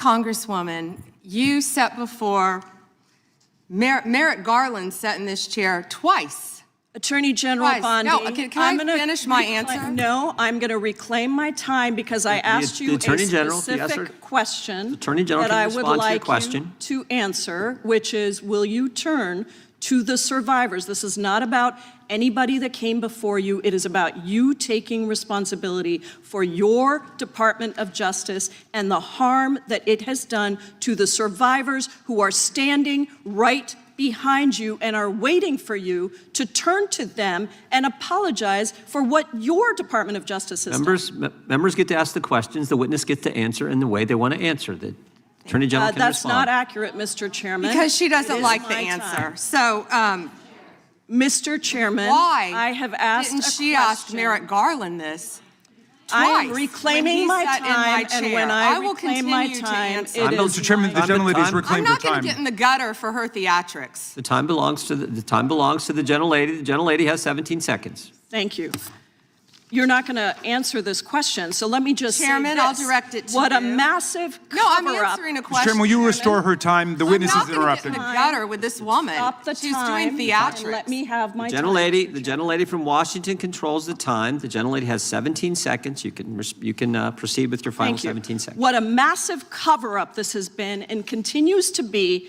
Congresswoman, you sat before, Merrick Garland sat in this chair twice. Attorney General Bondi. No, can I finish my answer? No, I'm going to reclaim my time because I asked you a specific question that I would like you to answer, which is, will you turn to the survivors? This is not about anybody that came before you. It is about you taking responsibility for your Department of Justice and the harm that it has done to the survivors who are standing right behind you and are waiting for you to turn to them and apologize for what your Department of Justice has done. Members get to ask the questions, the witness gets to answer in the way they want to answer. The Attorney General can That's respond. not accurate, Mr. Chairman. Because she doesn't like the answer. So, Mr. Chairman, why I have asked didn't she ask Merrick Garland this? I'm reclaiming my time, and when I reclaim my time, it is Mr. Chairman, the gentlelady has reclaimed her time. I'm not going to get in the gutter for her theatrics. The time belongs to the gentlelady. The gentlelady has 17 seconds. Thank you. You're not going to answer this question, so let me just Chairman, say this. I'll direct it to what you. a massive cover-up. No, I'm answering a question. Chairman, will you restore her time? The witness is interrupted. I'm not going to get in the gutter with this woman. Stop the She's time doing theatrics. and let me have my The gentlelady from Washington controls the time. The gentlelady has 17 seconds. You can proceed with your final 17 seconds. What a massive cover-up this has been and continues to be.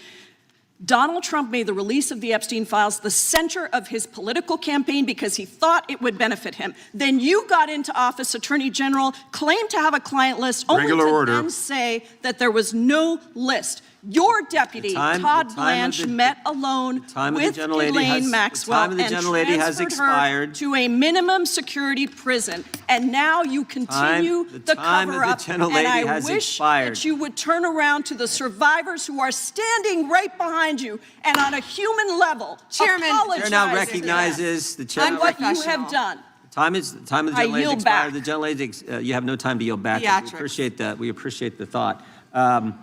Donald Trump made the release of the Epstein files the center of his political campaign because he thought it would benefit him. Then you got into office, Attorney General, claimed to have a client list, only to then say that there was no list. Your deputy, Todd Blanche, met alone with Ghislaine Maxwell and transferred her to a minimum security prison. And now you continue the cover-up, and I wish that you would turn around to the survivors who are standing right behind you and on a human level apologize now recognizes the chair on what you have done. The time of the gentlelady expired. The gentlelady, you have no time to yield back. Theatrics. We appreciate that. We appreciate the thought. And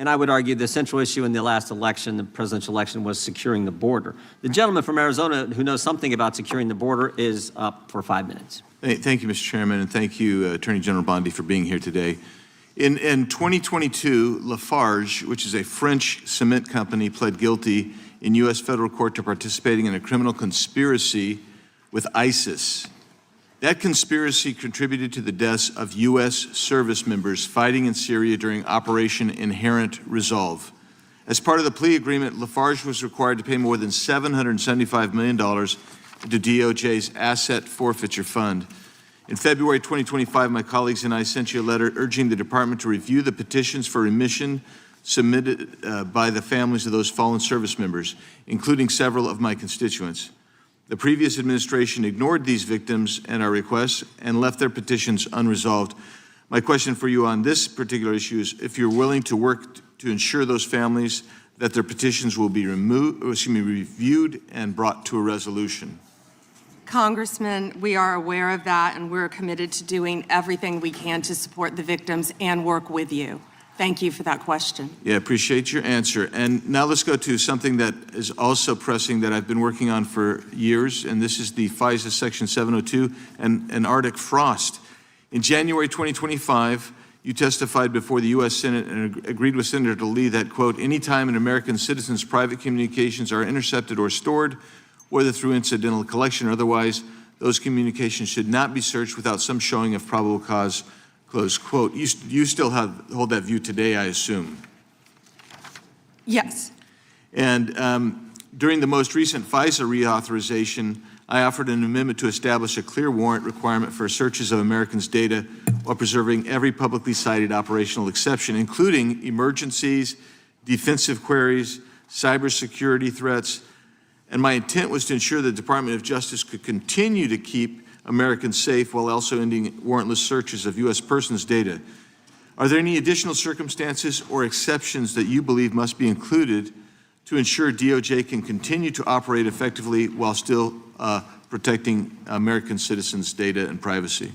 I would argue the central issue in the last election, the presidential election, was securing the border. The gentleman from Arizona who knows something about securing the border is up for 5 minutes. Thank you, Mr. Chairman, and thank you, Attorney General Bondi, for being here today. In 2022, Lafarge, which is a French cement company, pled guilty in U.S. federal court to participating in a criminal conspiracy with ISIS. That conspiracy contributed to the deaths of U.S. service members fighting in Syria during Operation Inherent Resolve. As part of the plea agreement, Lafarge was required to pay more than $775 million to DOJ's Asset Forfeiture Fund. In February 2025, my colleagues and I sent you a letter urging the department to review the petitions for remission submitted by the families of those fallen service members, including several of my constituents. The previous administration ignored these victims and our requests and left their petitions unresolved. My question for you on this particular issue is if you're willing to work to ensure those families that their petitions will be reviewed and brought to a resolution. Congressman, we are aware of that, and we're committed to doing everything we can to support the victims and work with you. Thank you for that question. Yeah, appreciate your answer. And now let's go to something that is also pressing that I've been working on for years, and this is the FISA Section 702 and Arctic frost. In January 2025, you testified before the U.S. Senate and agreed with Senator Lee that, quote, anytime an American citizen's private communications are intercepted or stored, whether through incidental collection or otherwise, those communications should not be searched without some showing of probable cause. Close quote. You still hold that view today, I assume? Yes. And during the most recent FISA reauthorization, I offered an amendment to establish a clear warrant requirement for searches of Americans' data while preserving every publicly cited operational exception, including emergencies, defensive queries, cybersecurity threats. And my intent was to ensure the Department of Justice could continue to keep Americans safe while also ending warrantless searches of U.S. persons' data. Are there any additional circumstances or exceptions that you believe must be included to ensure DOJ can continue to operate effectively while still protecting American citizens' data and privacy?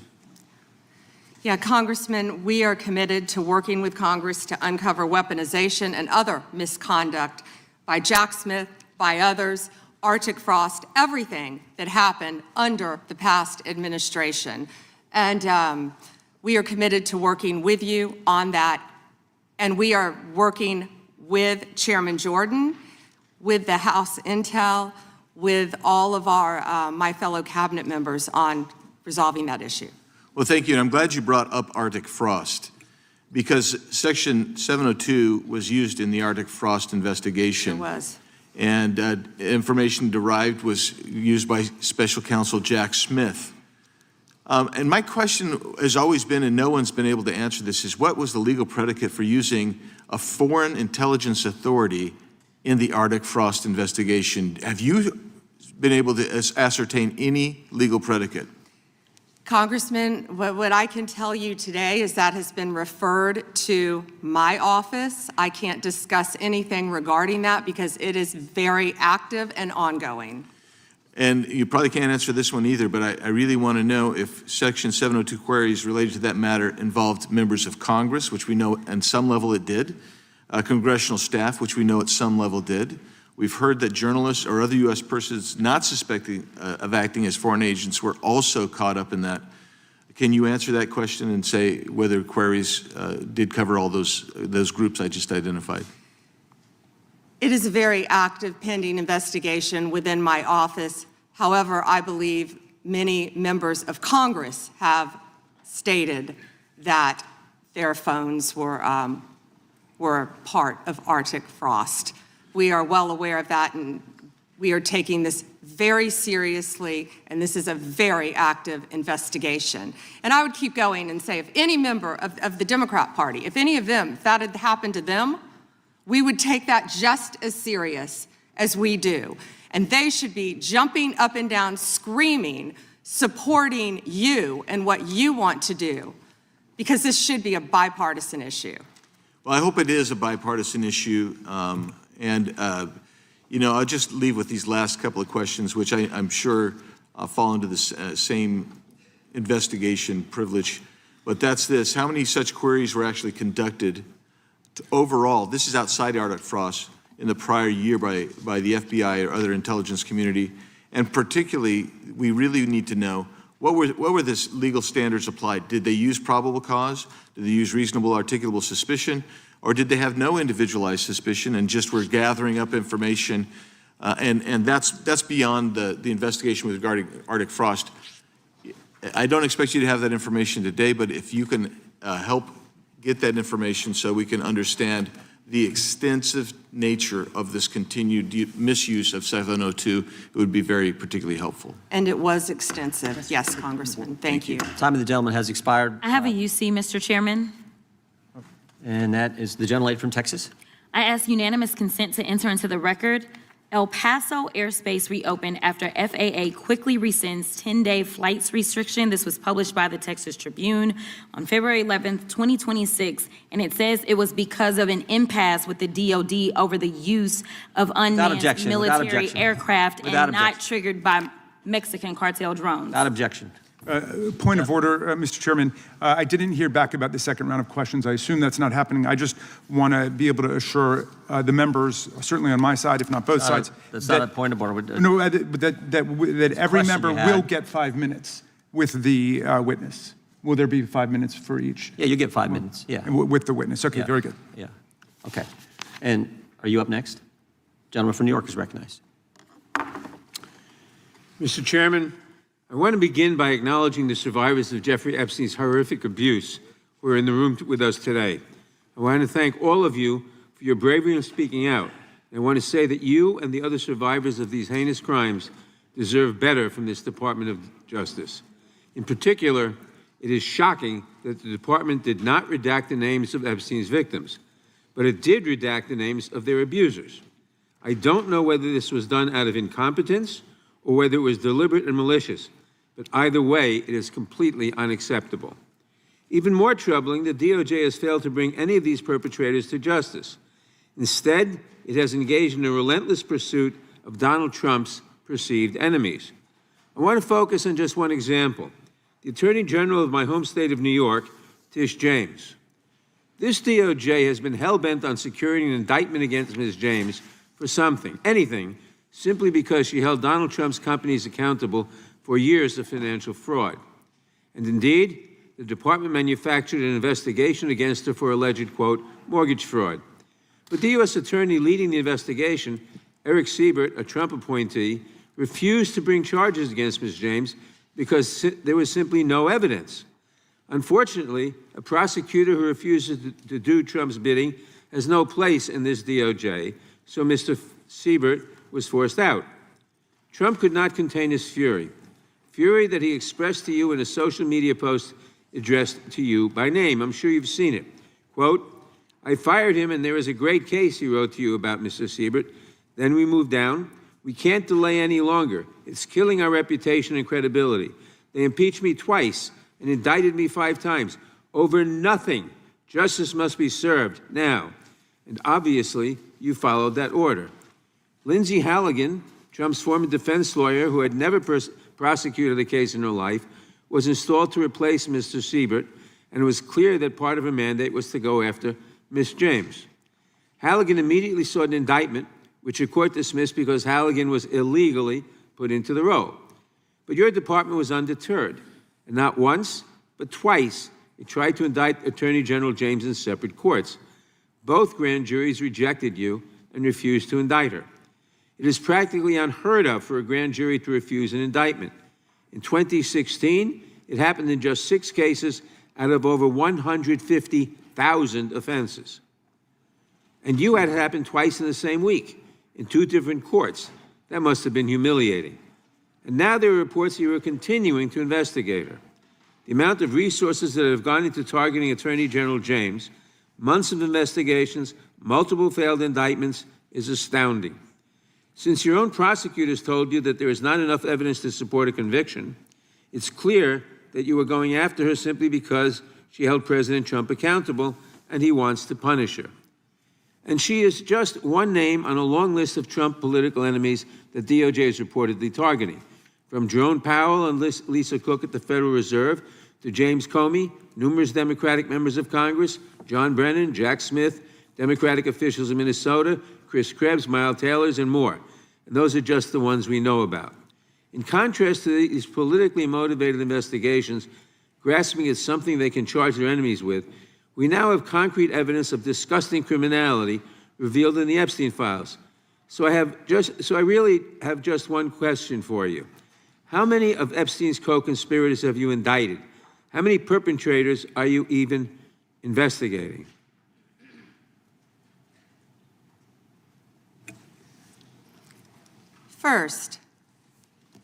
Yeah, Congressman, we are committed to working with Congress to uncover weaponization and other misconduct by Jack Smith, by others, Arctic frost, everything that happened under the past administration. And We are committed to working with you on that, and we are working with Chairman Jordan, with the House Intel, with all of our my fellow cabinet members on resolving that issue. Well, thank you, and I'm glad you brought up Arctic frost, because Section 702 was used in the Arctic frost investigation. It was. And information derived was used by Special Counsel Jack Smith. And my question has always been, and no one's been able to answer this, is what was the legal predicate for using a foreign intelligence authority in the Arctic frost investigation? Have you been able to ascertain any legal predicate? Congressman, what I can tell you today is that has been referred to my office. I can't discuss anything regarding that because it is very active and ongoing. And you probably can't answer this one either, but I really want to know if Section 702 queries related to that matter involved members of Congress, which we know at some level it did, congressional staff, which we know at some level did. We've heard that journalists or other U.S. persons not suspecting of acting as foreign agents were also caught up in that. Can you answer that question and say whether queries did cover all those groups I just identified? It is a very active pending investigation within my office. However, I believe many members of Congress have stated that their phones were part of Arctic frost. We are well aware of that, and we are taking this very seriously, and this is a very active investigation. And I would keep going and say if any member of the Democrat Party, if any of them, if that had happened to them, we would take that just as serious as we do. And they should be jumping up and down, screaming, supporting you and what you want to do, because this should be a bipartisan issue. Well, I hope it is a bipartisan issue. You know, I'll just leave with these last couple of questions, which I'm sure fall into the same investigation privilege. But that's this: how many such queries were actually conducted overall? This is outside Arctic frost in the prior year by the FBI or other intelligence community. And particularly, we really need to know what were the legal standards applied? Did they use probable cause? Did they use reasonable articulable suspicion? Or did they have no individualized suspicion and just were gathering up information? And that's beyond the investigation with regarding Arctic frost. I don't expect you to have that information today, but if you can help get that information so we can understand the extensive nature of this continued misuse of 702, it would be very particularly helpful. And it was extensive. Yes, Congressman. Thank you. Time of the gentleman has expired. I have a UC, Mr. Chairman. And that is the gentlelady from Texas. I ask unanimous consent to enter into the record. El Paso airspace reopened after FAA quickly rescinds 10-day flights restriction. This was published by the Texas Tribune on February 11th, 2026, and it says it was because of an impasse with the DOD over the use of unmanned military aircraft and not triggered by Mexican cartel drones. Without objection. Point of order, Mr. Chairman. I didn't hear back about the second round of questions. I assume that's not happening. I just want to be able to assure the members, certainly on my side, if not both sides. That's not a point of order. No, that every member will get 5 minutes with the witness. Will there be 5 minutes for each? Yeah, you get 5 minutes. Yeah. With the witness. Okay, Yeah. very good. Yeah. Okay. And are you up next? Gentleman from New York is recognized. Mr. Chairman, I want to begin by acknowledging the survivors of Jeffrey Epstein's horrific abuse who are in the room with us today. I want to thank all of you for your bravery in speaking out. I want to say that you and the other survivors of these heinous crimes deserve better from this Department of Justice. In particular, it is shocking that the department did not redact the names of Epstein's victims, but it did redact the names of their abusers. I don't know whether this was done out of incompetence or whether it was deliberate and malicious, but either way, it is completely unacceptable. Even more troubling, the DOJ has failed to bring any of these perpetrators to justice. Instead, it has engaged in a relentless pursuit of Donald Trump's perceived enemies. I want to focus on just one example: the Attorney General of my home state of New York, Tish James. This DOJ has been hell-bent on securing an indictment against Ms. James for something, anything, simply because she held Donald Trump's companies accountable for years of financial fraud. And indeed, the department manufactured an investigation against her for alleged, quote, mortgage fraud. But the U.S. attorney leading the investigation, Eric Siebert, a Trump appointee, refused to bring charges against Ms. James because there was simply no evidence. Unfortunately, a prosecutor who refuses to do Trump's bidding has no place in this DOJ, so Mr. Siebert was forced out. Trump could not contain his fury that he expressed to you in a social media post addressed to you by name. I'm sure you've seen it. Quote, I fired him and there is a great case, he wrote to you about Mr. Siebert. Then we moved down. We can't delay any longer. It's killing our reputation and credibility. They impeached me twice and indicted me 5 times over nothing. Justice must be served now. And obviously, you followed that order. Lindsay Halligan, Trump's former defense lawyer who had never prosecuted a case in her life, was installed to replace Mr. Siebert, and it was clear that part of her mandate was to go after Ms. James. Halligan immediately sought an indictment, which a court dismissed because Halligan was illegally put into the role. But your department was undeterred, and not once, but twice, it tried to indict Attorney General James in separate courts. Both grand juries rejected you and refused to indict her. It is practically unheard of for a grand jury to refuse an indictment. In 2016, it happened in just 6 cases out of over 150,000 offenses. And you had it happen twice in the same week, in 2 different courts. That must have been humiliating. And now there are reports that you are continuing to investigate her. The amount of resources that have gone into targeting Attorney General James, months of investigations, multiple failed indictments, is astounding. Since your own prosecutors told you that there is not enough evidence to support a conviction, it's clear that you were going after her simply because she held President Trump accountable and he wants to punish her. And she is just one name on a long list of Trump political enemies that DOJ is reportedly targeting. From Jerome Powell and Lisa Cook at the Federal Reserve to James Comey, numerous Democratic members of Congress, John Brennan, Jack Smith, Democratic officials in Minnesota, Chris Krebs, Miles Taylors, and more. And those are just the ones we know about. In contrast to these politically motivated investigations, grasping at something they can charge their enemies with, we now have concrete evidence of disgusting criminality revealed in the Epstein files. So I really have just one question for you. How many of Epstein's co-conspirators have you indicted? How many perpetrators are you even investigating? First,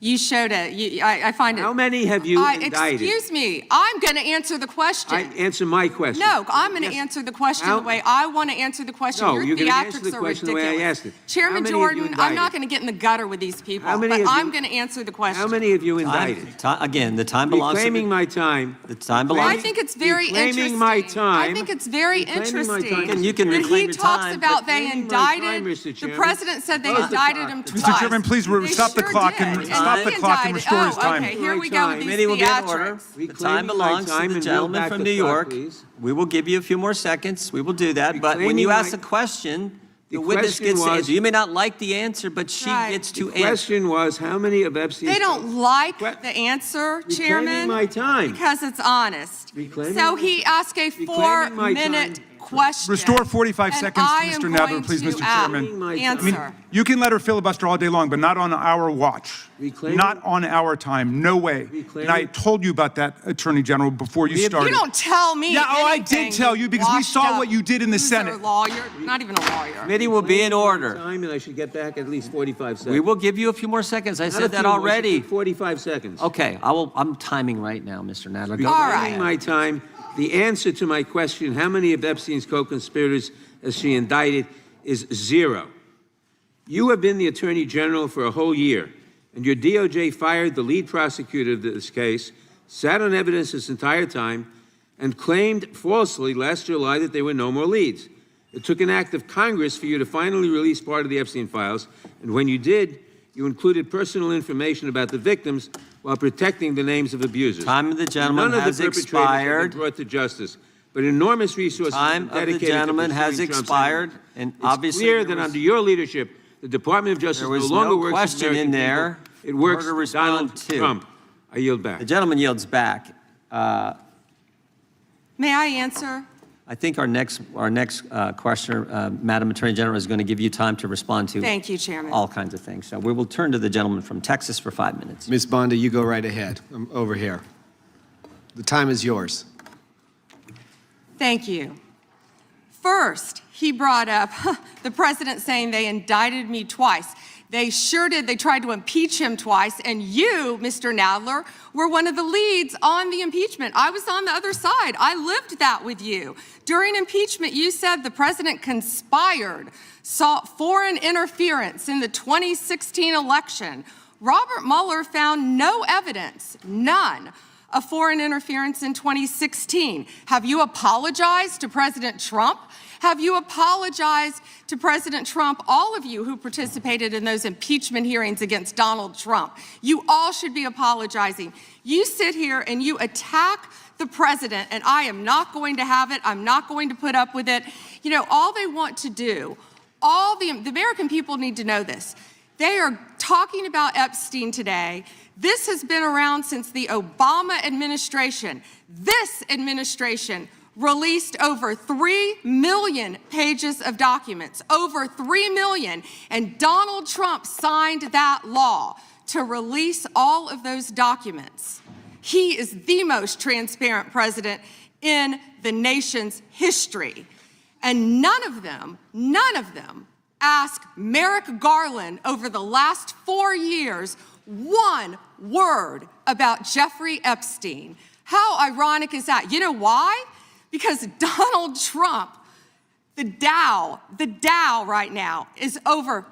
you showed it. I find it. How many have you indicted? Excuse me. I'm going to answer the question. Answer my question. No, I'm going to answer the question the way I want to answer the question. No, Your you're going to answer theatrics the are question the ridiculous. way I asked it. Chairman Jordan, I'm not going to get in the gutter with these people, but I'm going to answer the question. How many have you indicted? Again, the time belongs to Reclaiming my time. the time belongs. I think it's very interesting. Reclaiming my time. I think it's very Reclaiming my interesting. time. You can that reclaim he your talks time, about but they reclaiming my time, indicted. Mr. The Chairman. president said they Close the indicted clock. him Mr. twice. Chairman, please They stop the sure clock did. and stop the he clock and indicted- restore his time. Okay, here we go with these Committee will be in order. theatrics. The time Reclaiming my belongs time to and the reel gentleman back from the New clock, York. please. We will give you a few more seconds. We will do that. But when you Reclaiming ask my- a question, the The witness question gets to was- answer. You may not like the answer, but she Right. gets The to answer. question was, how many of Epstein's... They don't like Que- the answer, Reclaiming Chairman, my time. because it's honest. Reclaiming So my- he asked a Reclaiming my 4-minute time. question. Restore 45 and seconds to I am Mr. Nadler, going please, to Mr. Chairman. my time. Answer. You can let her filibuster all day long, but not on our watch. Reclaiming- Not on our time. No way. Reclaiming- And I told you about that, Attorney General, before you started. You don't tell me Yeah, oh, I anything, did tell you because we washed saw up what you did in the loser Senate. Lawyer, not even a lawyer. Committee will be in order. Time, and I should get back at least 45 seconds. We will give you a few more seconds. I Not a said that few more, already. should be 45 seconds. Okay, I'm timing right now, Mr. Nadler. Go All ahead. right. Reclaiming my time. The answer to my question, how many of Epstein's co-conspirators has she indicted, is 0. You have been the Attorney General for a whole year, and your DOJ fired the lead prosecutor of this case, sat on evidence this entire time, and claimed falsely last July that there were no more leads. It took an act of Congress for you to finally release part of the Epstein files, and when you did, you included personal information about the victims while protecting the names of abusers. Time of the gentleman None has of the perpetrators expired. have been brought to justice, but enormous resources Time have been of the dedicated gentleman to has pursuing Trump's expired, enemies. and It's obviously clear there that was- under your leadership, the Department of Justice There no was longer no works question for the in American there. people. It works Order for respond Donald to. Trump. I yield back. The gentleman yields back. May I answer? I think our next questioner, Madam Attorney General, is going to give you time to respond to Thank you, Chairman. all kinds of things. So we will turn to the gentleman from Texas for 5 minutes. Ms. Bondi, you go right ahead. I'm over here. The time is yours. Thank you. First, he brought up the president saying they indicted me twice. They sure did. They tried to impeach him twice, and you, Mr. Nadler, were one of the leads on the impeachment. I was on the other side. I lived that with you. During impeachment, you said the president conspired, sought foreign interference in the 2016 election. Robert Mueller found no evidence, none, of foreign interference in 2016. Have you apologized to President Trump? Have you apologized to President Trump, all of you who participated in those impeachment hearings against Donald Trump? You all should be apologizing. You sit here and you attack the president, and I am not going to have it. I'm not going to put up with it. You know, all they want to do, the American people need to know this. They are talking about Epstein today. This has been around since the Obama administration. This administration released over 3 million pages of documents, over 3 million, and Donald Trump signed that law to release all of those documents. He is the most transparent president in the nation's history. And none of them asked Merrick Garland over the last 4 years one word about Jeffrey Epstein. How ironic is that? You know why? Because Donald Trump, the Dow right now is over,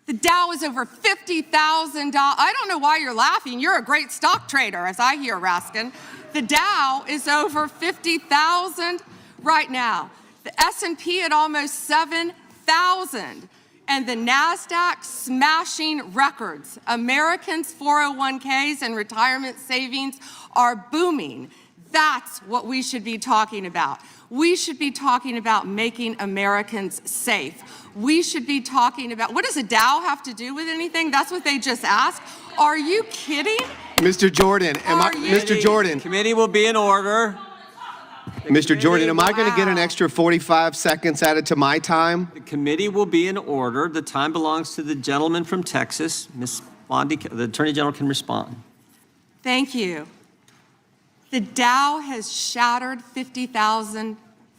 the Dow is over $50,000. I don't know why you're laughing. You're a great stock trader, as I hear, Raskin. The Dow is over 50,000 right now. The S&P at almost 7,000. And the NASDAQ smashing records. Americans' 401ks and retirement savings are booming. That's what we should be talking about. We should be talking about making Americans safe. We should be talking about, what does a Dow have to do with anything? That's what they just asked. Are you kidding? Mr. Jordan, Mr. Jordan, Committee will be in order. Mr. Jordan, am I going to get an extra 45 seconds added to my time? The committee will be in order. The time belongs to the gentleman from Texas. Ms. Bondi, the Attorney General can respond. Thank you. The Dow has shattered 50,000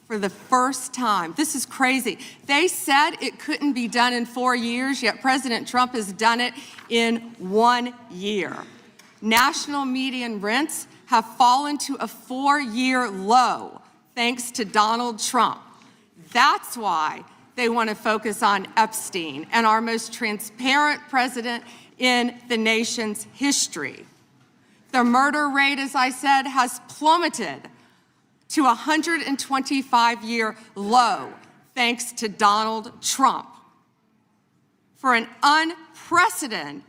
for the first time. This is crazy. They said it couldn't be done in 4 years, yet President Trump has done it in 1 year. National median rents have fallen to a 4-year low, thanks to Donald Trump. That's why they want to focus on Epstein and our most transparent president in the nation's history. The murder rate, as I said, has plummeted to a 125-year low, thanks to Donald Trump. For an unprecedented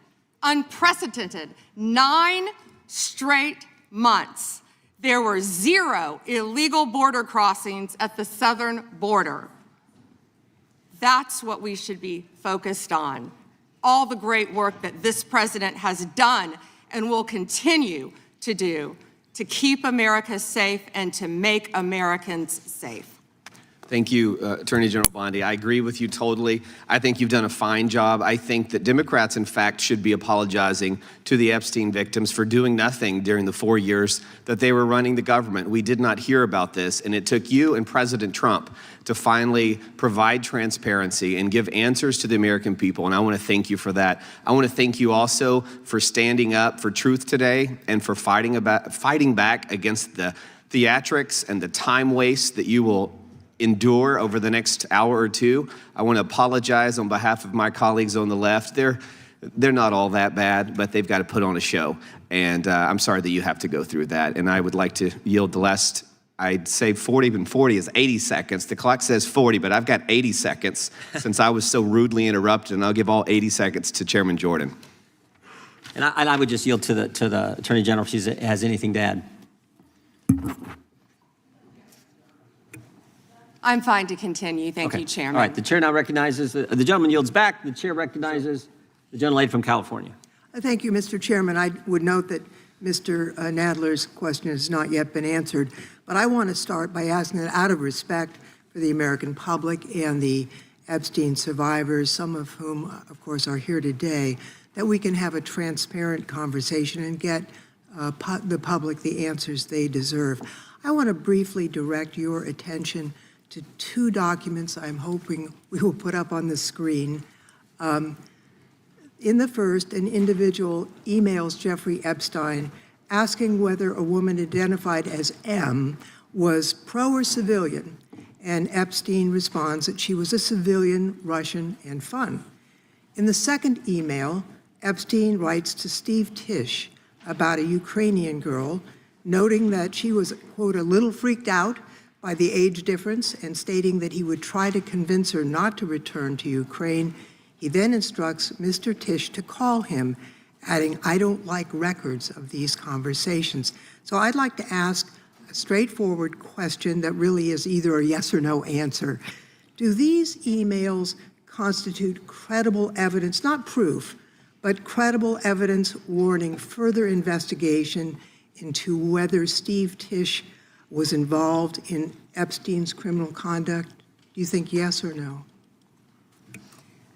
9 straight months, there were 0 illegal border crossings at the southern border. That's what we should be focused on. All the great work that this president has done and will continue to do to keep America safe and to make Americans safe. Thank you, Attorney General Bondi. I agree with you totally. I think you've done a fine job. I think that Democrats, in fact, should be apologizing to the Epstein victims for doing nothing during the 4 years that they were running the government. We did not hear about this, and it took you and President Trump to finally provide transparency and give answers to the American people, and I want to thank you for that. I want to thank you also for standing up for truth today and for fighting back against the theatrics and the time waste that you will endure over the next hour or two. I want to apologize on behalf of my colleagues on the left. They're not all that bad, but they've got to put on a show. And I'm sorry that you have to go through that. And I would like to yield the last, I'd say 40, and 40 is 80 seconds. The clock says 40, but I've got 80 seconds since I was so rudely interrupted, and I'll give all 80 seconds to Chairman Jordan. And I would just yield to the Attorney General if she has anything to add. I'm fine to continue. Thank you, Chairman. All right, the chair now recognizes, the gentleman yields back. The chair recognizes the gentlelady from California. Thank you, Mr. Chairman. I would note that Mr. Nadler's question has not yet been answered. But I want to start by asking that out of respect for the American public and the Epstein survivors, some of whom, of course, are here today, that we can have a transparent conversation and get the public the answers they deserve. I want to briefly direct your attention to two documents I'm hoping we will put up on the screen. In the first, an individual emails Jeffrey Epstein asking whether a woman identified as M was pro or civilian, and Epstein responds that she was a civilian, Russian, and fun. In the second email, Epstein writes to Steve Tisch about a Ukrainian girl, noting that she was, quote, a little freaked out by the age difference and stating that he would try to convince her not to return to Ukraine. He then instructs Mr. Tisch to call him, adding, I don't like records of these conversations. So I'd like to ask a straightforward question that really is either a yes or no answer. Do these emails constitute credible evidence, not proof, but credible evidence warning further investigation into whether Steve Tisch was involved in Epstein's criminal conduct? Do you think yes or no?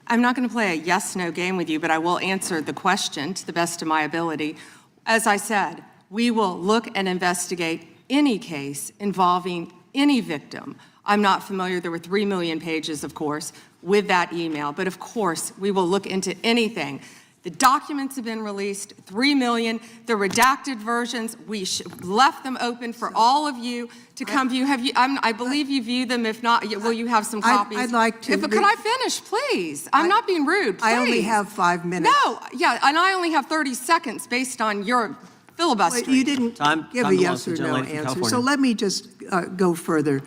I'm not going to play a yes-no game with you, but I will answer the question to the best of my ability. As I said, we will look and investigate any case involving any victim. I'm not familiar, there were 3 million pages, of course, with that email, but of course, we will look into anything. The documents have been released, 3 million, the redacted versions, we left them open for all of you to come view. Have you? I believe you viewed them. If not, will you have some copies? I'd like to. Could I finish, please? I'm not being rude, please. I only have 5 minutes. No, yeah, and I only have 30 seconds based on your filibustering. You didn't give a yes or no answer, so let me just go further.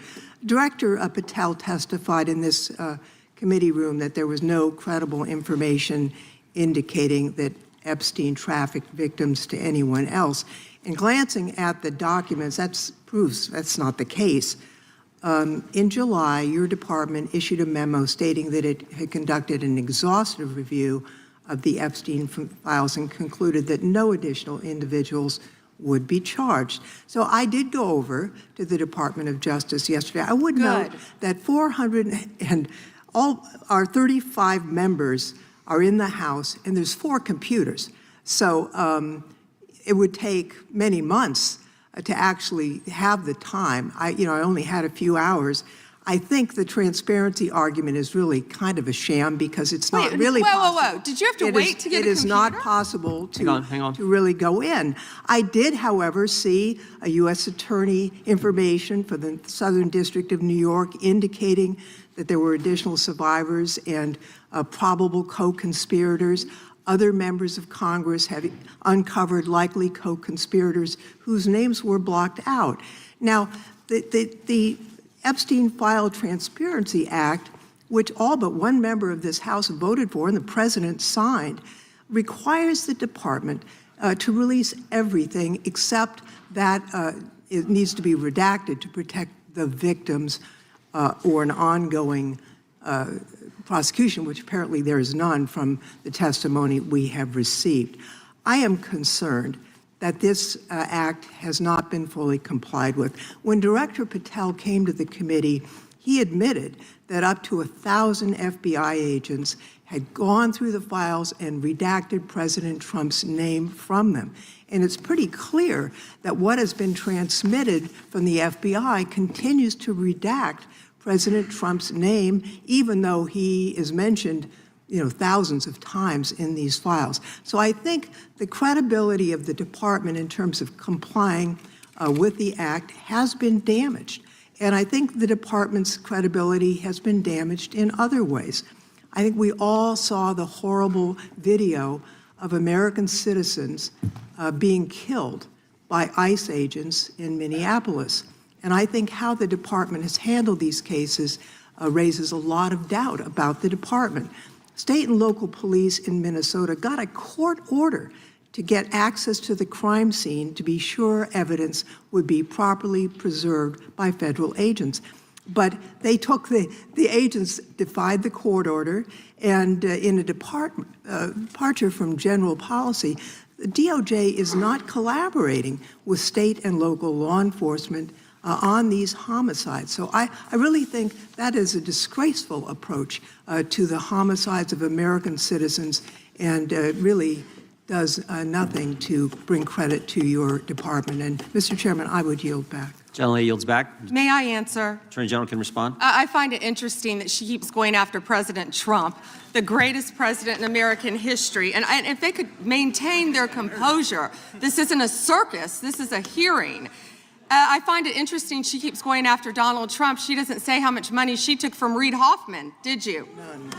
Director Patel testified in this committee room that there was no credible information indicating that Epstein trafficked victims to anyone else. And glancing at the documents, that proves that's not the case. In July, your department issued a memo stating that it had conducted an exhaustive review of the Epstein files and concluded that no additional individuals would be charged. So I did go over to the Department of Justice yesterday. I would note that 400 and all our 35 members are in the House, and there's 4 computers. So it would take many months to actually have the time. I only had a few hours. I think the transparency argument is really kind of a sham because it's not really possible. Whoa. Did you have to wait to get a computer? It is not possible Hang on. to really go in. I did, however, see a U.S. attorney information for the Southern District of New York indicating that there were additional survivors and probable co-conspirators. Other members of Congress have uncovered likely co-conspirators whose names were blocked out. Now, the Epstein File Transparency Act, which all but one member of this House voted for and the president signed, requires the department to release everything except that it needs to be redacted to protect the victims or an ongoing prosecution, which apparently there is none from the testimony we have received. I am concerned that this act has not been fully complied with. When Director Patel came to the committee, he admitted that up to 1,000 FBI agents had gone through the files and redacted President Trump's name from them. And it's pretty clear that what has been transmitted from the FBI continues to redact President Trump's name, even though he is mentioned thousands of times in these files. So I think the credibility of the department in terms of complying with the act has been damaged. And I think the department's credibility has been damaged in other ways. I think we all saw the horrible video of American citizens being killed by ICE agents in Minneapolis. And I think how the department has handled these cases raises a lot of doubt about the department. State and local police in Minnesota got a court order to get access to the crime scene to be sure evidence would be properly preserved by federal agents. But they took the agents defied the court order, and in a departure from general policy, the DOJ is not collaborating with state and local law enforcement on these homicides. So I really think that is a disgraceful approach to the homicides of American citizens, and really does nothing to bring credit to your department. And Mr. Chairman, I would yield back. Gentlelady yields back. May I answer? Attorney General can respond. I find it interesting that she keeps going after President Trump, the greatest president in American history. And if they could maintain their composure, this isn't a circus, this is a hearing. I find it interesting she keeps going after Donald Trump. She doesn't say how much money she took from Reid Hoffman, did you? None.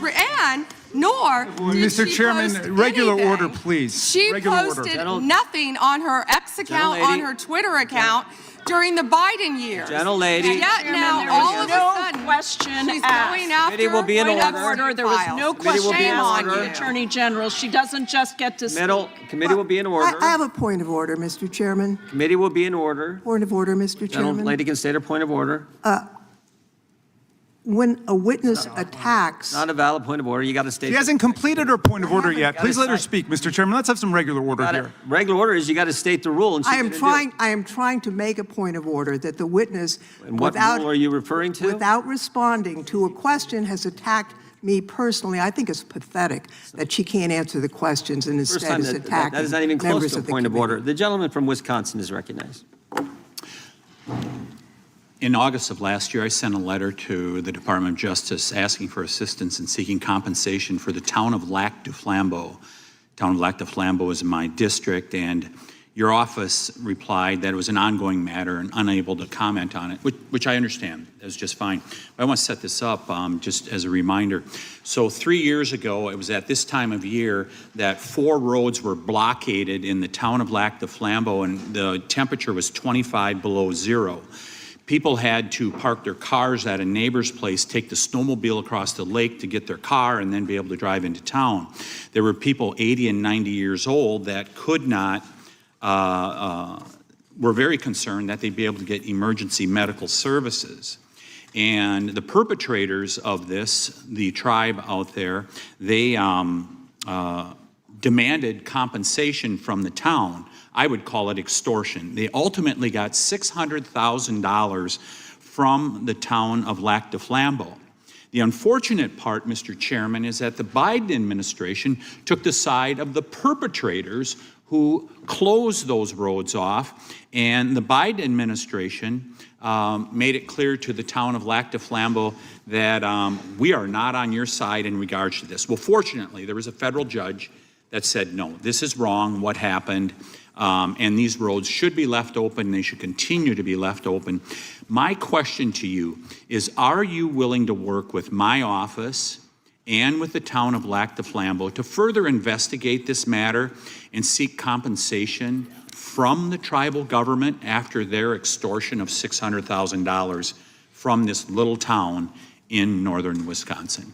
And nor did Mr. she Chairman, post regular anything. order, please. She Regular posted order. nothing on her X account, on Gentlelady. her Twitter account during the Biden years. Gentlelady. Yet now, There all was of a no sudden, question she's asked. going after Committee will be in Point of order. order. There was no Committee will question be in asked of order. the Attorney General. She doesn't just get to speak. Committee will be in order. I have a point of order, Mr. Chairman. Committee will be in order. Point of order, Mr. Chairman. Gentlelady can state her point of order. When a witness attacks, Not a valid point of order. You got to state. She hasn't completed her point of order haven't yet. got Please to let her cite- speak, Mr. Chairman. Let's have some regular order here. Regular order is you got to state the rule. And she I am didn't do it. trying to make a point of order that the witness, And what rule are you referring to? without responding to a question, has attacked me personally. I think it's pathetic that she can't answer the questions and First instead time is that attacking is not even close members to a of the point of committee. order. The gentleman from Wisconsin is recognized. In August of last year, I sent a letter to the Department of Justice asking for assistance in seeking compensation for the town of Lac du Flambeau. Town of Lac du Flambeau is in my district, and your office replied that it was an ongoing matter and unable to comment on it, which I understand. That was just fine. But I want to set this up just as a reminder. So 3 years ago, it was at this time of year that 4 roads were blockaded in the town of Lac du Flambeau, and the temperature was 25 below zero. People had to park their cars at a neighbor's place, take the snowmobile across the lake to get their car, and then be able to drive into town. There were people 80 and 90 years old that could not, were very concerned that they'd be able to get emergency medical services. And the perpetrators of this, the tribe out there, they demanded compensation from the town. I would call it extortion. They ultimately got $600,000 from the town of Lac du Flambeau. The unfortunate part, Mr. Chairman, is that the Biden administration took the side of the perpetrators who closed those roads off, and the Biden administration made it clear to the town of Lac du Flambeau that we are not on your side in regards to this. Well, fortunately, there was a federal judge that said, no, this is wrong, what happened, and these roads should be left open, they should continue to be left open. My question to you is, are you willing to work with my office and with the town of Lac du Flambeau to further investigate this matter and seek compensation from the tribal government after their extortion of $600,000 from this little town in northern Wisconsin?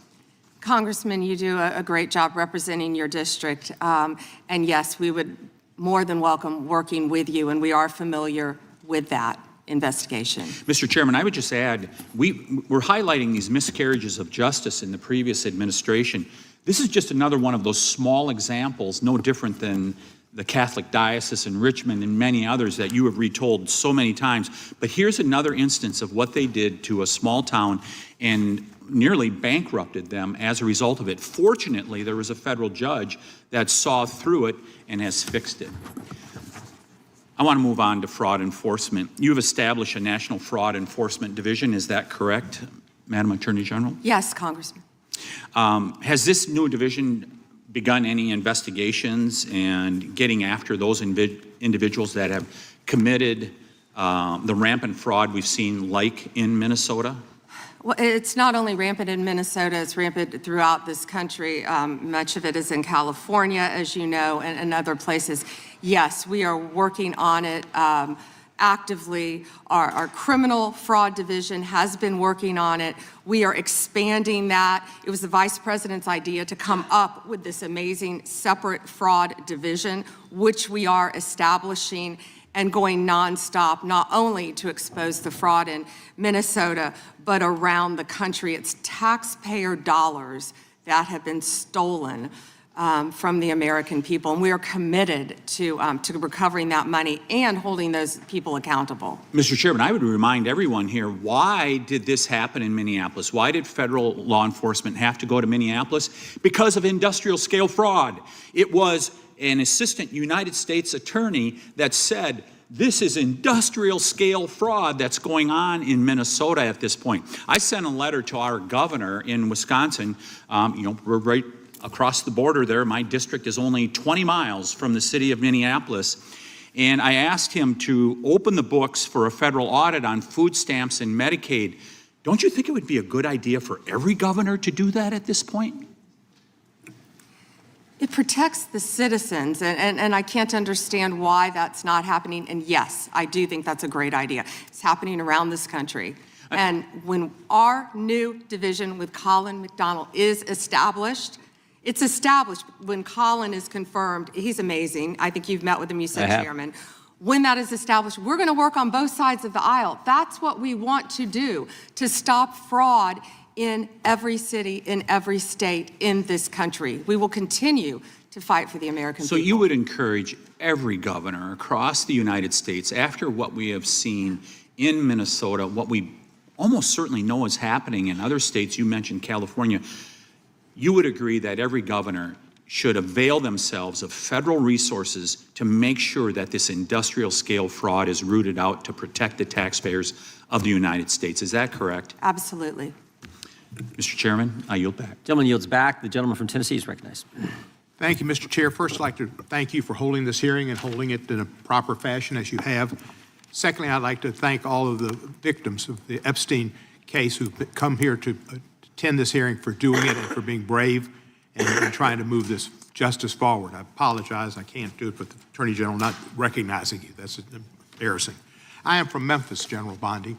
Congressman, you do a great job representing your district. And yes, we would more than welcome working with you, and we are familiar with that investigation. Mr. Chairman, I would just add, we're highlighting these miscarriages of justice in the previous administration. This is just another one of those small examples, no different than the Catholic Diocese in Richmond and many others that you have retold so many times. But here's another instance of what they did to a small town and nearly bankrupted them as a result of it. Fortunately, there was a federal judge that saw through it and has fixed it. I want to move on to fraud enforcement. You have established a National Fraud Enforcement Division. Is that correct, Madam Attorney General? Yes, Congressman. Has this new division begun any investigations and getting after those individuals that have committed the rampant fraud we've seen, like in Minnesota? Well, it's not only rampant in Minnesota, it's rampant throughout this country. Much of it is in California, as you know, and other places. Yes, we are working on it actively. Our criminal fraud division has been working on it. We are expanding that. It was the Vice President's idea to come up with this amazing separate fraud division, which we are establishing and going nonstop, not only to expose the fraud in Minnesota, but around the country. It's taxpayer dollars that have been stolen from the American people, and we are committed to recovering that money and holding those people accountable. Mr. Chairman, I would remind everyone here, why did this happen in Minneapolis? Why did federal law enforcement have to go to Minneapolis? Because of industrial scale fraud. It was an assistant United States attorney that said, this is industrial scale fraud that's going on in Minnesota at this point. I sent a letter to our governor in Wisconsin. We're right across the border there. My district is only 20 miles from the city of Minneapolis. And I asked him to open the books for a federal audit on food stamps and Medicaid. Don't you think it would be a good idea for every governor to do that at this point? It protects the citizens, and I can't understand why that's not happening. And yes, I do think that's a great idea. It's happening around this country. And when our new division with Colin McDonald is established, it's established when Colin is confirmed. He's amazing. I think you've met with him, you said, Chairman. When that is established, we're going to work on both sides of the aisle. That's what we want to do, to stop fraud in every city, in every state in this country. We will continue to fight for the American people. So you would encourage every governor across the United States, after what we have seen in Minnesota, what we almost certainly know is happening in other states, you mentioned California, you would agree that every governor should avail themselves of federal resources to make sure that this industrial scale fraud is rooted out to protect the taxpayers of the United States. Is that correct? Absolutely. Mr. Chairman, I yield back. Gentleman yields back. The gentleman from Tennessee is recognized. Thank you, Mr. Chair. First, I'd like to thank you for holding this hearing and holding it in a proper fashion as you have. Secondly, I'd like to thank all of the victims of the Epstein case who've come here to attend this hearing, for doing it and for being brave and trying to move this justice forward. I apologize, I can't do it with the Attorney General not recognizing you. That's embarrassing. I am from Memphis, General Bondi,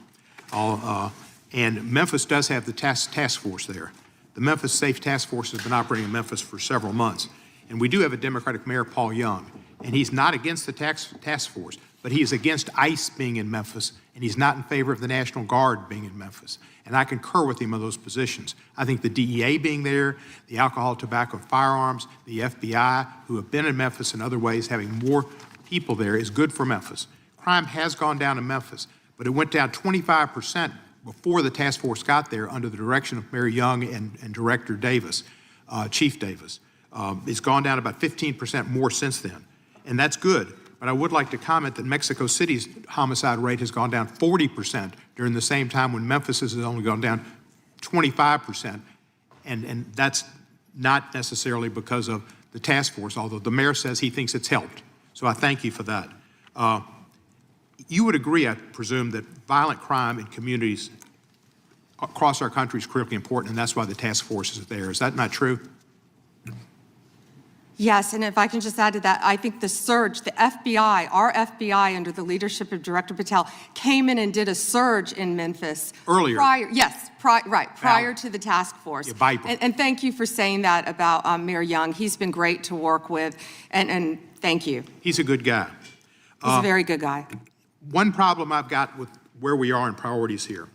and Memphis does have the task force there. The Memphis Safe Task Force has been operating in Memphis for several months, and we do have a Democratic Mayor, Paul Young, and he's not against the task force, but he is against ICE being in Memphis, and he's not in favor of the National Guard being in Memphis. And I concur with him on those positions. I think the DEA being there, the alcohol, tobacco, firearms, the FBI, who have been in Memphis in other ways, having more people there is good for Memphis. Crime has gone down in Memphis, but it went down 25% before the task force got there under the direction of Mayor Young and Director Davis, Chief Davis. It's gone down about 15% more since then, and that's good. But I would like to comment that Mexico City's homicide rate has gone down 40% during the same time, when Memphis has only gone down 25%. And that's not necessarily because of the task force, although the mayor says he thinks it's helped. So I thank you for that. You would agree, I presume, that violent crime in communities across our country is critically important, and that's why the task force is there. Is that not true? Yes, and if I can just add to that, I think the surge, the FBI, our FBI under the leadership of Director Patel, came in and did a surge in Memphis. Earlier. Prior to the task force. Yeah, Viper. And thank you for saying that about Mayor Young. He's been great to work with, and thank you. He's a good guy. He's a very good guy. One problem I've got with where we are in priorities here.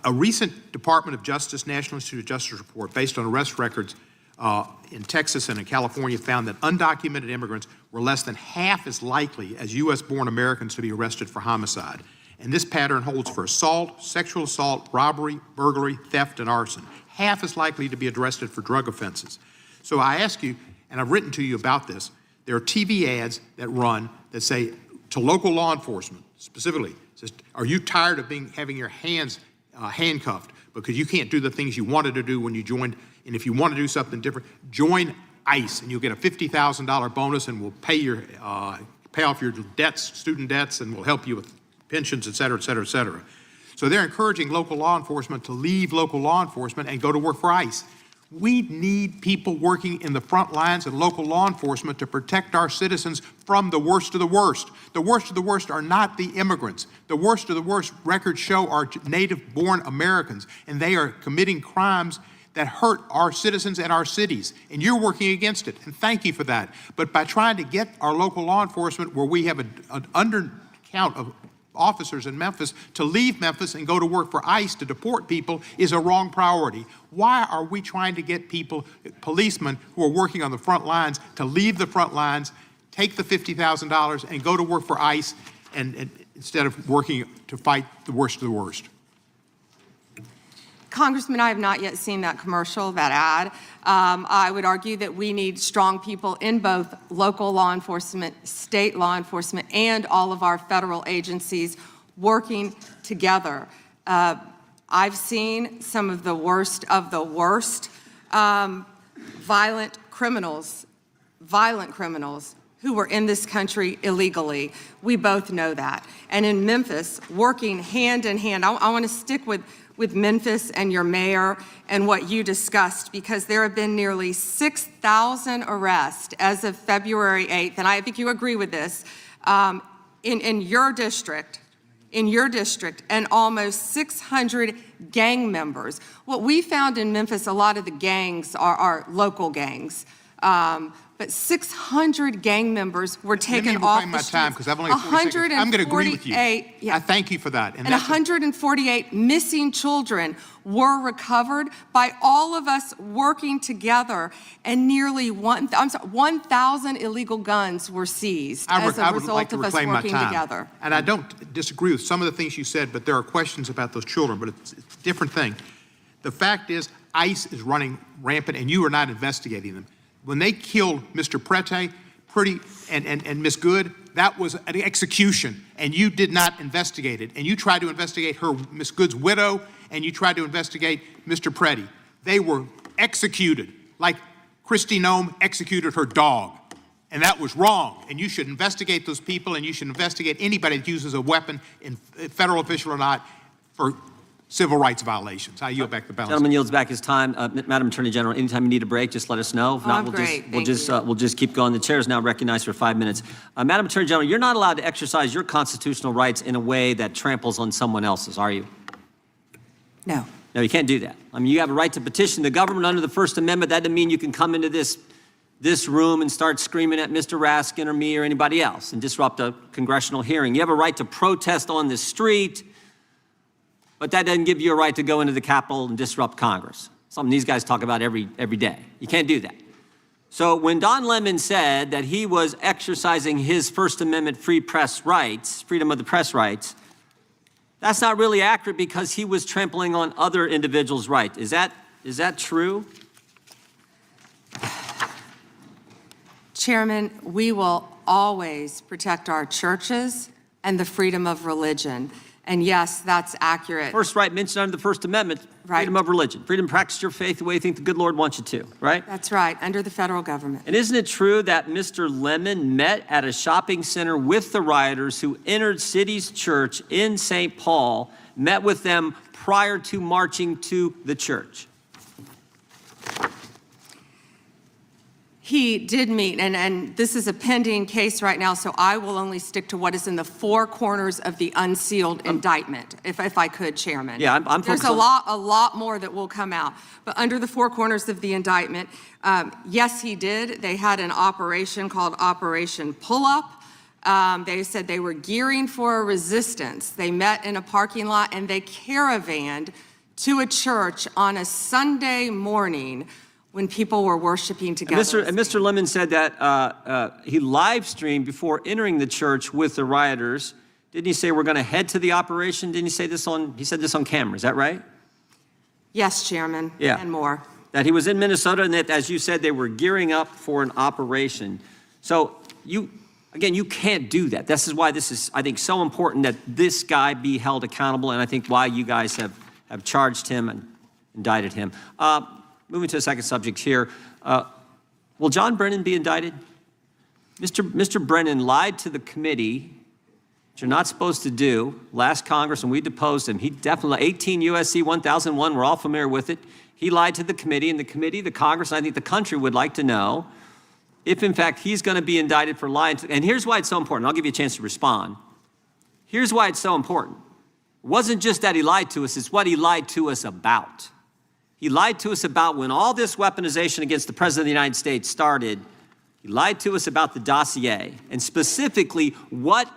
A recent Department of Justice, National Institute of Justice report based on arrest records in Texas and in California found that undocumented immigrants were less than half as likely as U.S.-born Americans to be arrested for homicide. And this pattern holds for assault, sexual assault, robbery, burglary, theft, and arson. Half as likely to be arrested for drug offenses. So I ask you, and I've written to you about this, there are TV ads that run that say to local law enforcement, specifically, says, are you tired of having your hands handcuffed because you can't do the things you wanted to do when you joined? And if you want to do something different, join ICE, and you'll get a $50,000 bonus, and we'll pay off your debts, student debts, and we'll help you with pensions, et cetera, et cetera, et cetera. So they're encouraging local law enforcement to leave local law enforcement and go to work for ICE. We need people working in the front lines of local law enforcement to protect our citizens from the worst of the worst. The worst of the worst are not the immigrants. The worst of the worst, records show, are native-born Americans, and they are committing crimes that hurt our citizens and our cities, and you're working against it, and thank you for that. But by trying to get our local law enforcement where we have an undercount of officers in Memphis to leave Memphis and go to work for ICE to deport people is a wrong priority. Why are we trying to get people, policemen who are working on the front lines, to leave the front lines, take the $50,000 and go to work for ICE and instead of working to fight the worst of the worst? Congressman, I have not yet seen that commercial, that ad. I would argue that we need strong people in both local law enforcement, state law enforcement, and all of our federal agencies working together. I've seen some of the worst violent criminals who were in this country illegally. We both know that. And in Memphis, working hand in hand, I want to stick with Memphis and your mayor and what you discussed, because there have been nearly 6,000 arrests as of February 8th, and I think you agree with this, in your district, and almost 600 gang members. What we found in Memphis, a lot of the gangs are local gangs. But 600 gang members were taken off the streets. Because I've only 40 seconds. I'm going to agree with you. Yeah. I thank you for that. And 148 missing children were recovered by all of us working together, and nearly 1,000 illegal guns were seized as a result of us working together. And I don't disagree with some of the things you said, but there are questions about those children, but it's a different thing. The fact is, ICE is running rampant, and you are not investigating them. When they killed Mr. Prete and Miss Good, that was an execution, and you did not investigate it. And you tried to investigate Miss Good's widow, and you tried to investigate Mr. Prete. They were executed, like Kristi Noem executed her dog. And that was wrong. And you should investigate those people, and you should investigate anybody that uses a weapon, federal official or not, for civil rights violations. I yield back the balance. Gentleman yields back his time. Madam Attorney General, anytime you need a break, just let us know. If not, we'll just keep going. The chair is now recognized for 5 minutes. Madam Attorney General, you're not allowed to exercise your constitutional rights in a way that tramples on someone else's, are you? No. No, you can't do that. I mean, you have a right to petition the government under the First Amendment. That doesn't mean you can come into this room and start screaming at Mr. Raskin or me or anybody else and disrupt a congressional hearing. You have a right to protest on the street, but that doesn't give you a right to go into the Capitol and disrupt Congress. Something these guys talk about every day. You can't do that. So when Don Lemon said that he was exercising his First Amendment free press rights, freedom of the press rights, that's not really accurate, because he was trampling on other individuals' rights. Is that true? Chairman, we will always protect our churches and the freedom of religion. And yes, that's accurate. First right mentioned under the First Amendment, freedom of religion, freedom to practice your faith the way you think the good Lord wants you to, right? That's right, under the federal government. And isn't it true that Mr. Lemon met at a shopping center with the rioters who entered City's church in St. Paul, met with them prior to marching to the church? He did meet, and this is a pending case right now, so I will only stick to what is in the four corners of the unsealed indictment, if I could, Chairman. Yeah, I'm There's a lot more that will come out. But under the four corners of the indictment, yes, he did. They had an operation called Operation Pull-Up. They said they were gearing for a resistance. They met in a parking lot, and they caravanned to a church on a Sunday morning when people were worshiping together. And Mr. Lemon said that he live streamed before entering the church with the rioters. Didn't he say we're going to head to the operation? Didn't he say this he said this on camera, is that right? Yes, Chairman, and more. That he was in Minnesota, and that, as you said, they were gearing up for an operation. So you can't do that. This is why this is, I think, so important that this guy be held accountable, and I think why you guys have charged him and indicted him. Moving to the second subject here, will John Brennan be indicted? Mr. Brennan lied to the committee, which you're not supposed to do, last Congress, and we deposed him. He definitely, 18 U.S.C. 1001, we're all familiar with it. He lied to the committee, and the Congress, and I think the country would like to know if, in fact, he's going to be indicted for lying. And here's why it's so important. I'll give you a chance to respond. Here's why it's so important. It wasn't just that he lied to us, it's what he lied to us about. He lied to us about when all this weaponization against the President of the United States started. He lied to us about the dossier, and specifically what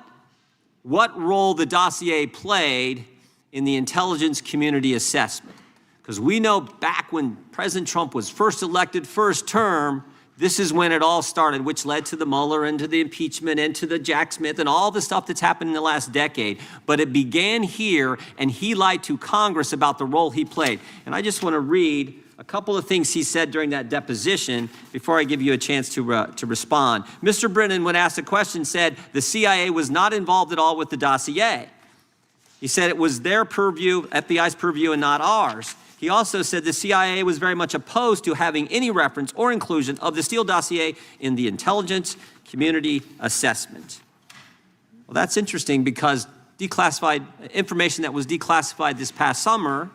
what role the dossier played in the intelligence community assessment. Because we know back when President Trump was first elected, first term, this is when it all started, which led to the Mueller and to the impeachment and to the Jack Smith and all the stuff that's happened in the last decade. But it began here, and he lied to Congress about the role he played. And I just want to read a couple of things he said during that deposition before I give you a chance to respond. Mr. Brennan, when asked a question, said the CIA was not involved at all with the dossier. He said it was their purview, FBI's purview, and not ours. He also said the CIA was very much opposed to having any reference or inclusion of the Steele dossier in the intelligence community assessment. Well, that's interesting because declassified information that was declassified this past summer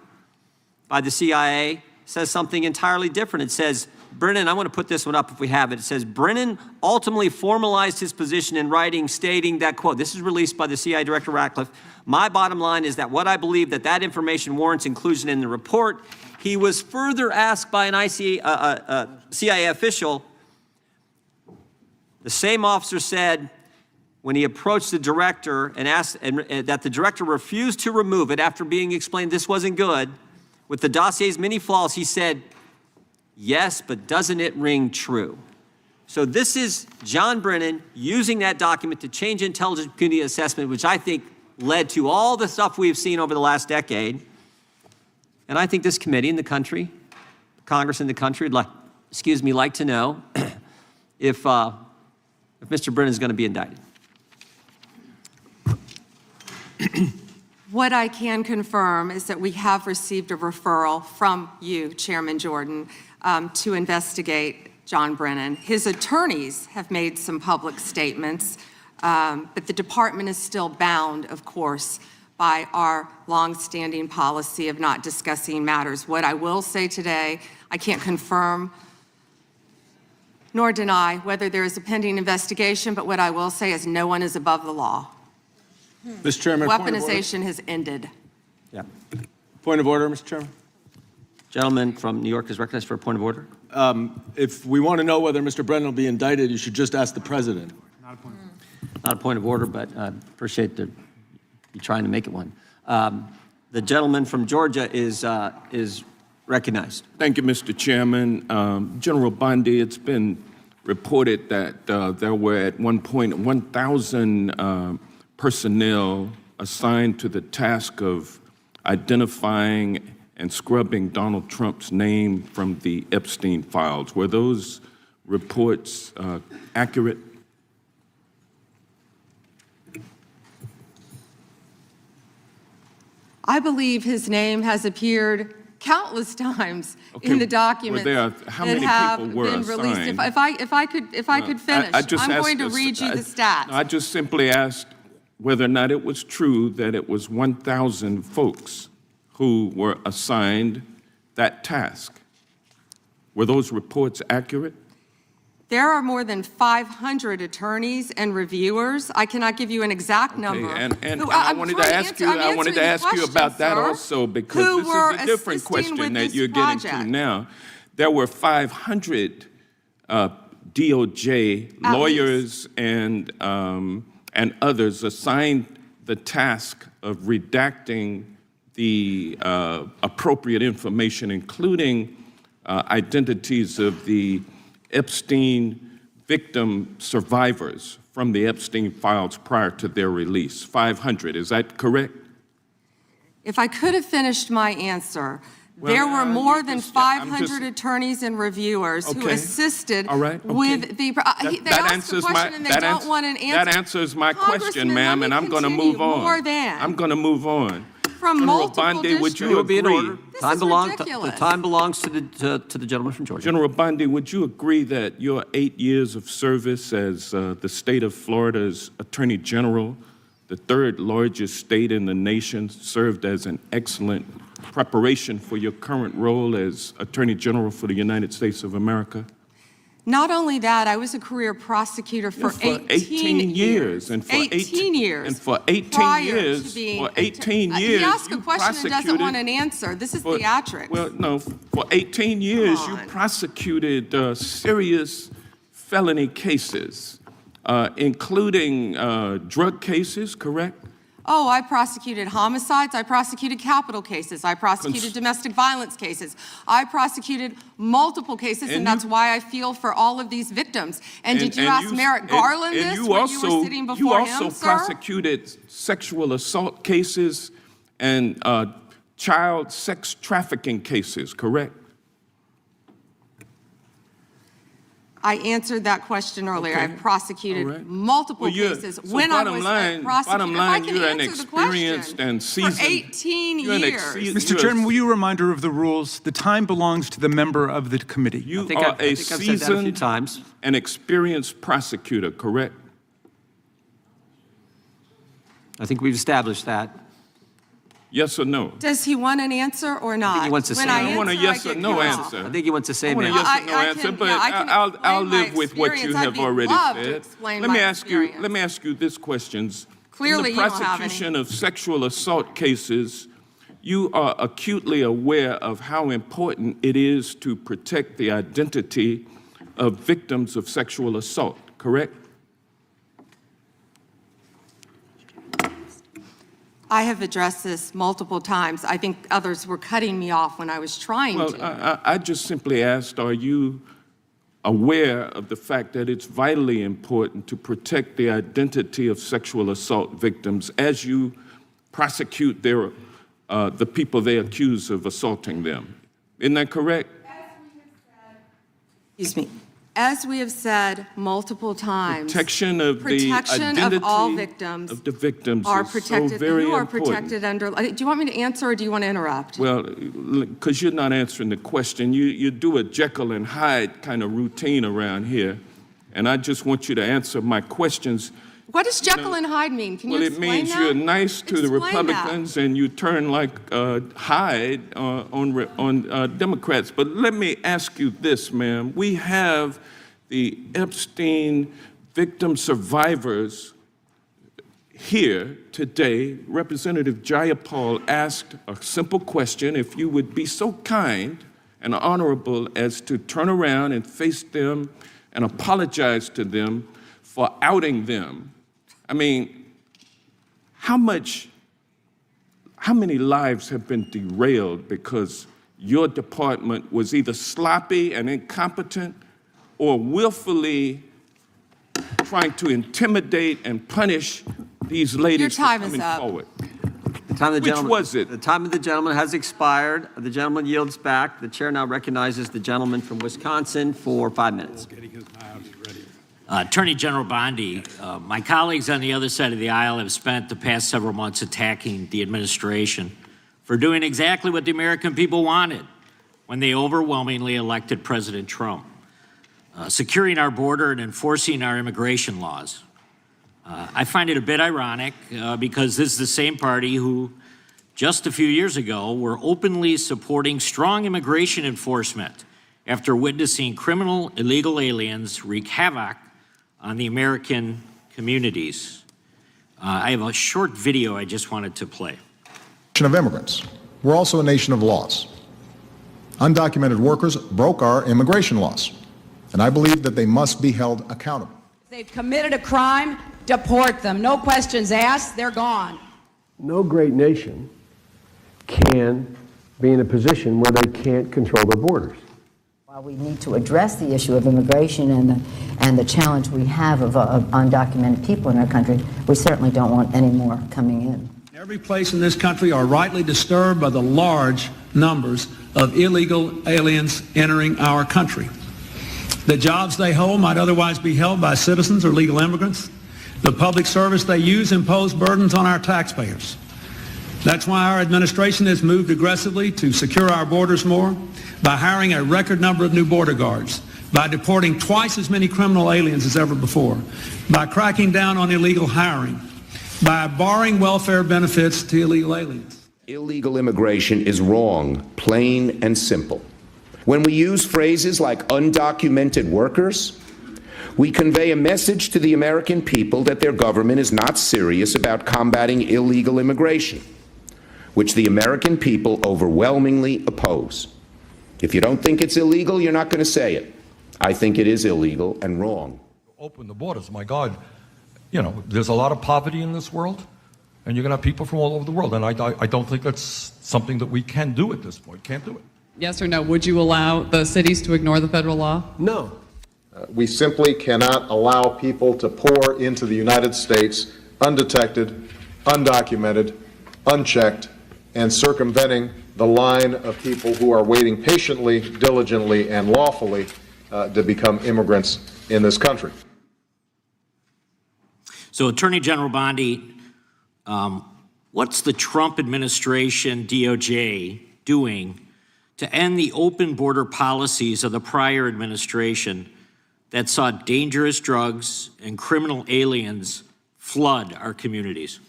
by the CIA says something entirely different. It says, Brennan, I want to put this one up if we have it. It says, Brennan ultimately formalized his position in writing, stating that, quote, this is released by the CIA Director Ratcliffe. My bottom line is that what I believe that information warrants inclusion in the report. He was further asked by an CIA official. The same officer said when he approached the director and asked that the director refused to remove it after being explained this wasn't good. With the dossier's many flaws, he said, yes, but doesn't it ring true? So this is John Brennan using that document to change intelligence community assessment, which I think led to all the stuff we've seen over the last decade. And I think this committee in the country, Congress in the country, would like to know if Mr. Brennan is going to be indicted. What I can confirm is that we have received a referral from you, Chairman Jordan, to investigate John Brennan. His attorneys have made some public statements, but the department is still bound, of course, by our longstanding policy of not discussing matters. What I will say today, I can't confirm nor deny whether there is a pending investigation, but what I will say is no one is above the law. Mr. Chairman, Weaponization has ended. Yeah. Point of order, Mr. Chairman. Gentleman from New York is recognized for a point of order. If we want to know whether Mr. Brennan will be indicted, you should just ask the president. Not a point of order, but I appreciate you trying to make it one. The gentleman from Georgia is recognized. Thank you, Mr. Chairman. General Bondi, it's been reported that there were at one point 1,000 personnel assigned to the task of identifying and scrubbing Donald Trump's name from the Epstein files. Were those reports accurate? I believe his name has appeared countless times in the documents how that many have people were been released. assigned? If I could finish, I'm going to read you the stats. I just simply asked whether or not it was true that it was 1,000 folks who were assigned that task. Were those reports accurate? There are more than 500 attorneys and reviewers. I cannot give you an exact number. And I wanted to ask you about that also, because this is a different question that you're getting to now. There were 500 DOJ lawyers and others assigned the task of redacting the appropriate information, including identities of the Epstein victim survivors from the Epstein files prior to their release. 500, is that correct? If I could have finished my answer, there were more than 500 attorneys and reviewers who assisted with the. They asked a question and they don't want an answer. That answers my question, ma'am, and I'm going to move on. I'm going to move on. From General multiple Bondi, would you districts. agree? The time belongs to the gentleman from Georgia. General Bondi, would you agree that your 8 years of service as the state of Florida's Attorney General, the third largest state in the nation, served as an excellent preparation for your current role as Attorney General for the United States of America? Not only that, I was a career prosecutor for 18 years. And for 18 years. And for 18 years, he asked a question and doesn't want an answer. This is theatrics. Well, no, for 18 years, you prosecuted serious felony cases. including drug cases, correct? Oh, I prosecuted homicides. I prosecuted capital cases. I prosecuted domestic violence cases. I prosecuted multiple cases, and that's why I feel for all of these victims. And did you ask Merrick Garland this when you were sitting before him, sir? You also prosecuted sexual assault cases and child sex trafficking cases, correct? I answered that question earlier. Okay. I prosecuted All right. multiple cases. So when I was bottom line, you're an experienced and seasoned. For 18 you're years. Mr. Chairman, will you a reminder of the rules? The time belongs to the member of the committee. You think are I've a said that a few seasoned times. and experienced prosecutor, correct? I think we've established that. Yes or no? Does he want an answer or not? he wants a When say. I I want a answer, yes I or get no cut off. answer. I think he wants to say I want a that. yes or I no answer, can- but yeah, I can I'll explain my live with what you experience. have I'd be already love to said. explain Let my me ask you. experience. Let me ask you this questions. Clearly, in you the don't have any. prosecution of sexual assault cases, you are acutely aware of how important it is to protect the identity of victims of sexual assault, correct? I have addressed this multiple times. I think others were cutting me off when I was trying Well, to. I just simply asked, are you aware of the fact that it's vitally important to protect the identity of sexual assault victims as you prosecute the people they accuse of assaulting them? Isn't that correct? Excuse me. As we have said multiple times, Protection of the protection identity of all victims of the victims are is protected. so very Who are important. protected under? Do you want me to answer or do you want to interrupt? Well, because you're not answering the question. You do a Jekyll and Hyde kind of routine around here, and I just want you to answer my questions. What does Jekyll and Hyde mean? Can you Well, explain it means that? you're nice to the Explain that. Republicans and you turn like Hyde on Democrats. But let me ask you this, ma'am. We have the Epstein victim survivors here today. Representative Jayapal asked a simple question. If you would be so kind and honorable as to turn around and face them and apologize to them for outing them. I mean, how many lives have been derailed because your department was either sloppy and incompetent or willfully trying to intimidate and punish these ladies Your time for is coming up. forward? The time of the Which gentleman- was it? The time of the gentleman has expired. The gentleman yields back. The chair now recognizes the gentleman from Wisconsin for 5 minutes. Attorney General Bondi, my colleagues on the other side of the aisle have spent the past several months attacking the administration for doing exactly what the American people wanted when they overwhelmingly elected President Trump, securing our border and enforcing our immigration laws. I find it a bit ironic because this is the same party who just a few years ago were openly supporting strong immigration enforcement after witnessing criminal illegal aliens wreak havoc on the American communities. I have a short video I just wanted to play. Of immigrants. We're also a nation of laws. Undocumented workers broke our immigration laws, and I believe that they must be held accountable. They've committed a crime, deport them. No questions asked, they're gone. No great nation can be in a position where they can't control their borders. While we need to address the issue of immigration and the challenge we have of undocumented people in our country, we certainly don't want any more coming in. Every place in this country are rightly disturbed by the large numbers of illegal aliens entering our country. The jobs they hold might otherwise be held by citizens or legal immigrants. The public service they use impose burdens on our taxpayers. That's why our administration has moved aggressively to secure our borders more, by hiring a record number of new border guards, by deporting twice as many criminal aliens as ever before, by cracking down on illegal hiring, by barring welfare benefits to illegal aliens. Illegal immigration is wrong, plain and simple. When we use phrases like undocumented workers, we convey a message to the American people that their government is not serious about combating illegal immigration, which the American people overwhelmingly oppose. If you don't think it's illegal, you're not going to say it. I think it is illegal and wrong. open the borders. My God, you know, there's a lot of poverty in this world, and you're going to have people from all over the world. And I don't think that's something that we can do at this point. Can't do it. Yes or no? Would you allow the cities to ignore the federal law? No. We simply cannot allow people to pour into the United States undetected, undocumented, unchecked, and circumventing the line of people who are waiting patiently, diligently, and lawfully to become immigrants in this country. So, Attorney General Bondi, what's the Trump administration, DOJ, doing to end the open border policies of the prior administration that saw dangerous drugs and criminal aliens flood our communities?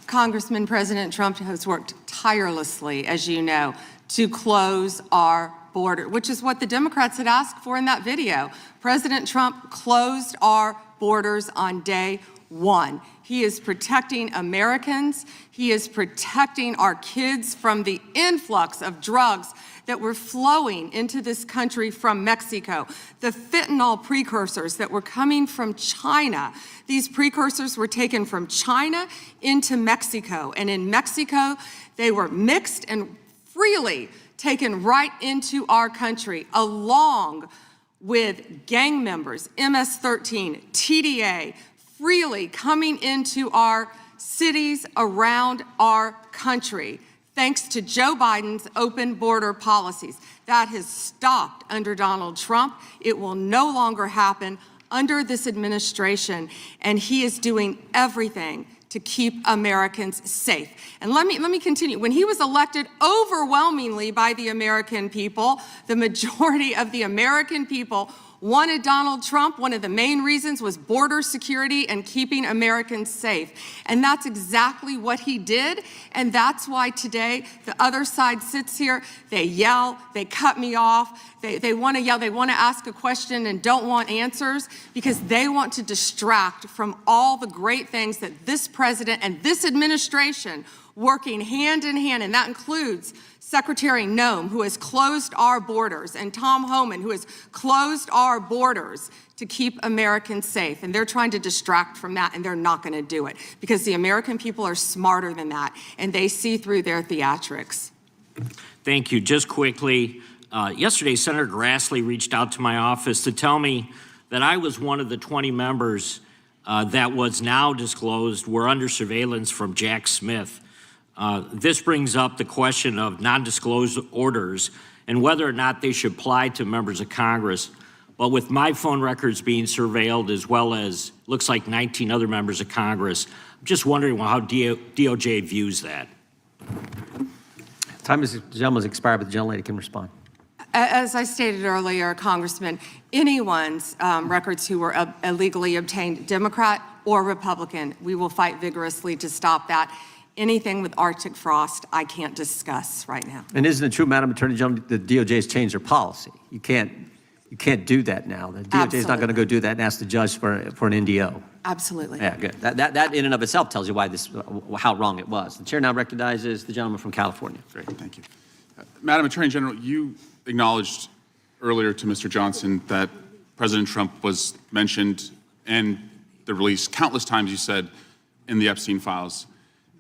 Congressman, President Trump has worked tirelessly, as you know, to close our border, which is what the Democrats had asked for in that video. President Trump closed our borders on day one. He is protecting Americans. He is protecting our kids from the influx of drugs that were flowing into this country from Mexico, the fentanyl precursors that were coming from China. These precursors were taken from China into Mexico, and in Mexico, they were mixed and freely taken right into our country, along with gang members, MS-13, TDA, freely coming into our cities around our country. Thanks to Joe Biden's open border policies. That has stopped under Donald Trump. It will no longer happen under this administration, and he is doing everything to keep Americans safe. And let me continue. When he was elected overwhelmingly by the American people, the majority of the American people wanted Donald Trump. One of the main reasons was border security and keeping Americans safe. And that's exactly what he did. And that's why today the other side sits here, they yell, they cut me off, they want to yell, they want to ask a question and don't want answers because they want to distract from all the great things that this president and this administration working hand in hand, and that includes Secretary Noem, who has closed our borders, and Tom Homan, who has closed our borders to keep Americans safe. And they're trying to distract from that, and they're not going to do it because the American people are smarter than that, and they see through their theatrics. Thank you. Just quickly, yesterday, Senator Grassley reached out to my office to tell me that I was one of the 20 members that was now disclosed were under surveillance from Jack Smith. This brings up the question of non-disclosure orders and whether or not they should apply to members of Congress. But with my phone records being surveilled, as well as looks like 19 other members of Congress, I'm just wondering how DOJ views that. Time is, the gentleman's expired, but the gentlelady can respond. As I stated earlier, Congressman, anyone's records who were illegally obtained, Democrat or Republican, we will fight vigorously to stop that. Anything with Arctic frost, I can't discuss right now. And isn't it true, Madam Attorney General, the DOJ has changed their policy? You can't do that now. The DOJ is not going to go do that and ask the judge for an NDO. Absolutely. Yeah, good. That in and of itself tells you why how wrong it was. The chair now recognizes the gentleman from California. Great, thank you. Madam Attorney General, you acknowledged earlier to Mr. Johnson that President Trump was mentioned and the release countless times, you said, in the Epstein files.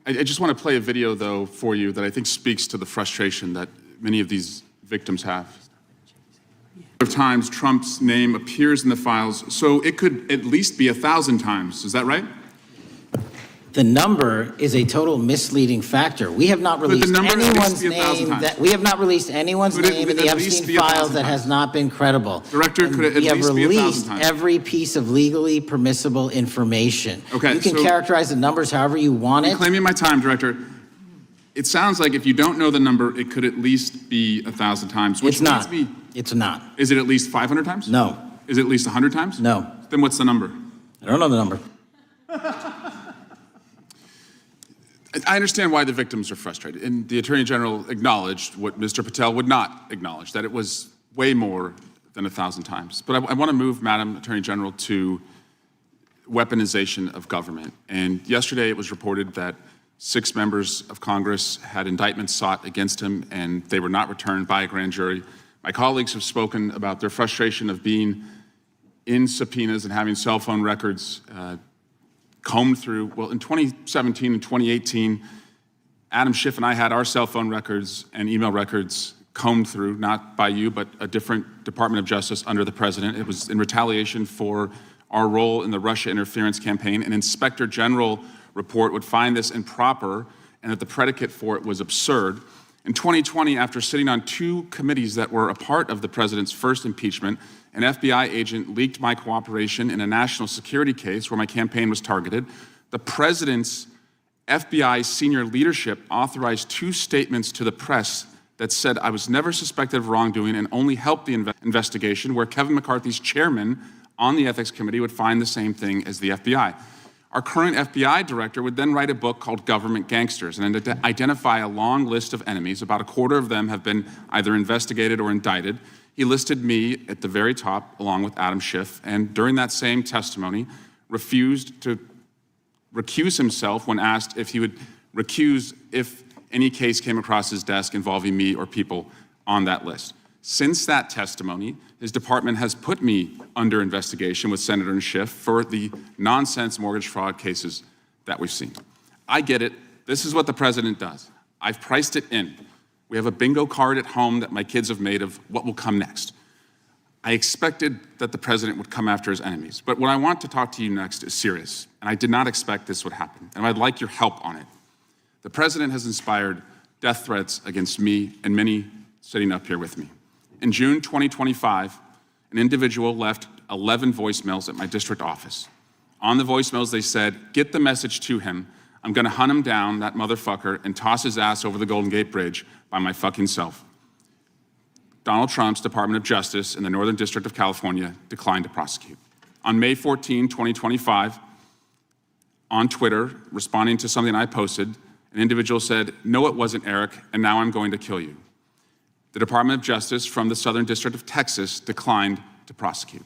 I just want to play a video, though, for you that I think speaks to the frustration that many of these victims have. Of times Trump's name appears in the files, so it could at least be 1,000 times. Is that right? The number is a total misleading factor. We have not released anyone's name that we have not released anyone's name in the Epstein files that has not been credible. Director, could it at least be 1,000 times? We have released every piece of legally permissible information. Okay, you can characterize the numbers however you want it. Claiming my time, Director. It sounds like if you don't know the number, it could at least be 1,000 times. Which It's not. leads me- It's not. Is it at least 500 times? No. Is it at least 100 times? No. Then what's the number? I don't know the number. I understand why the victims are frustrated, and the Attorney General acknowledged what Mr. Patel would not acknowledge, that it was way more than 1,000 times. But I want to move, Madam Attorney General, to weaponization of government. And yesterday it was reported that 6 members of Congress had indictments sought against him, and they were not returned by a grand jury. My colleagues have spoken about their frustration of being in subpoenas and having cell phone records combed through. Well, in 2017 and 2018, Adam Schiff and I had our cell phone records and email records combed through, not by you, but a different Department of Justice under the president. It was in retaliation for our role in the Russia interference campaign. An Inspector General report would find this improper and that the predicate for it was absurd. In 2020, after sitting on 2 committees that were a part of the president's first impeachment, an FBI agent leaked my cooperation in a national security case where my campaign was targeted. The president's FBI senior leadership authorized 2 statements to the press that said I was never suspected of wrongdoing and only helped the investigation, where Kevin McCarthy's chairman on the ethics committee would find the same thing as the FBI. Our current FBI director would then write a book called Government Gangsters and identify a long list of enemies. About a quarter of them have been either investigated or indicted. He listed me at the very top, along with Adam Schiff, and during that same testimony, refused to recuse himself when asked if he would recuse if any case came across his desk involving me or people on that list. Since that testimony, his department has put me under investigation with Senator Schiff for the nonsense mortgage fraud cases that we've seen. I get it. This is what the president does. I've priced it in. We have a bingo card at home that my kids have made of what will come next. I expected that the president would come after his enemies. But what I want to talk to you next is serious, and I did not expect this would happen, and I'd like your help on it. The president has inspired death threats against me and many sitting up here with me. In June 2025, an individual left 11 voicemails at my district office. On the voicemails, they said, "Get the message to him. I'm gonna hunt him down, that motherfucker, and toss his ass over the Golden Gate Bridge by my fucking self." Donald Trump's Department of Justice in the Northern District of California declined to prosecute. On May 14, 2025, on Twitter, responding to something I posted, an individual said, "No, it wasn't Eric, and now I'm going to kill you." The Department of Justice from the Southern District of Texas declined to prosecute.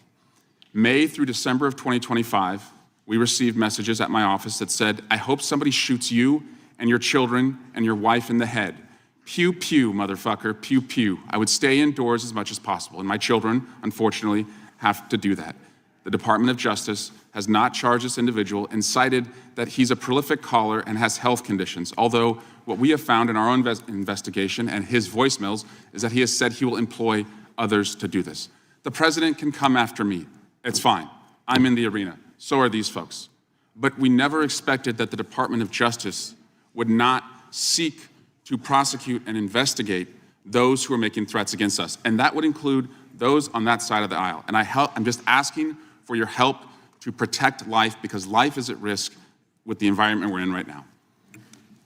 May through December of 2025, we received messages at my office that said, "I hope somebody shoots you and your children and your wife in the head. Pew, pew, motherfucker, pew, pew." I would stay indoors as much as possible, and my children, unfortunately, have to do that. The Department of Justice has not charged this individual and cited that he's a prolific caller and has health conditions, although what we have found in our own investigation and his voicemails is that he has said he will employ others to do this. The president can come after me. It's fine. I'm in the arena. So are these folks. But we never expected that the Department of Justice would not seek to prosecute and investigate those who are making threats against us. And that would include those on that side of the aisle. And I'm just asking for your help to protect life, because life is at risk with the environment we're in right now.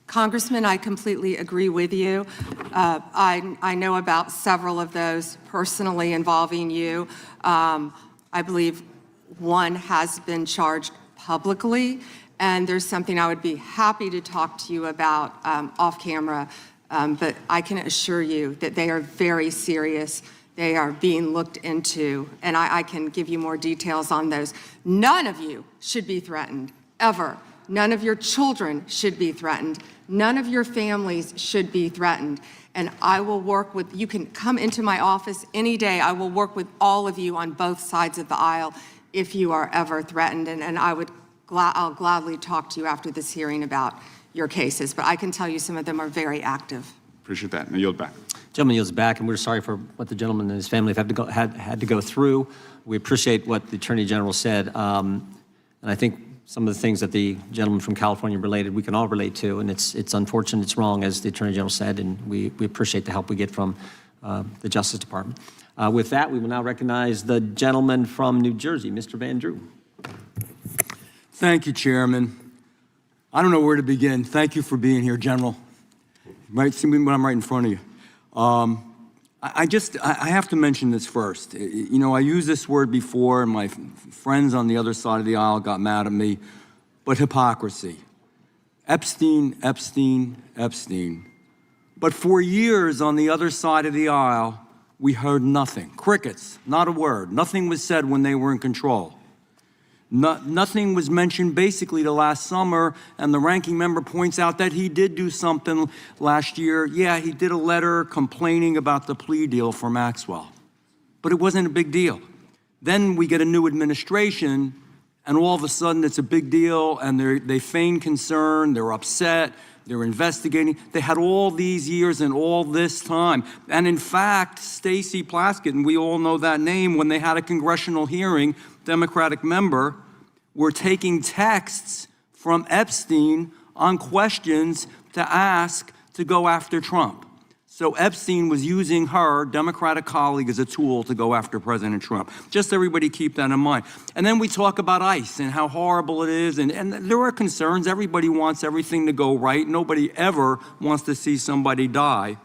Congressman, I completely agree with you. I know about several of those personally involving you. I believe one has been charged publicly, and there's something I would be happy to talk to you about off camera, but I can assure you that they are very serious. They are being looked into, and I can give you more details on those. None of you should be threatened, ever. None of your children should be threatened. None of your families should be threatened. And I will work with, you can come into my office any day. I will work with all of you on both sides of the aisle if you are ever threatened. And I'll gladly talk to you after this hearing about your cases. But I can tell you some of them are very active. Appreciate that. And I yield back. Gentleman yields back, and we're sorry for what the gentleman and his family have had to go through. We appreciate what the Attorney General said, and I think some of the things that the gentleman from California related, we can all relate to, and it's unfortunate, it's wrong, as the Attorney General said, and we appreciate the help we get from the Justice Department. With that, we will now recognize the gentleman from New Jersey, Mr. Van Drew. Thank you, Chairman. I don't know where to begin. Thank you for being here, General. You might see me when I'm right in front of you. I have to mention this first. You know, I used this word before, and my friends on the other side of the aisle got mad at me, but hypocrisy. Epstein, Epstein, Epstein. But for years on the other side of the aisle, we heard nothing. Crickets, not a word. Nothing was said when they were in control. Nothing was mentioned basically the last summer, and the ranking member points out that he did do something last year. Yeah, he did a letter complaining about the plea deal for Maxwell, but it wasn't a big deal. Then we get a new administration, and all of a sudden it's a big deal, and they feign concern, they're upset, they're investigating. They had all these years and all this time. And in fact, Stacey Plaskett, and we all know that name, when they had a congressional hearing, Democratic member, were taking texts from Epstein on questions to ask to go after Trump. So Epstein was using her Democratic colleague as a tool to go after President Trump. Just everybody keep that in mind. And then we talk about ICE and how horrible it is. And there are concerns. Everybody wants everything to go right. Nobody ever wants to see somebody die.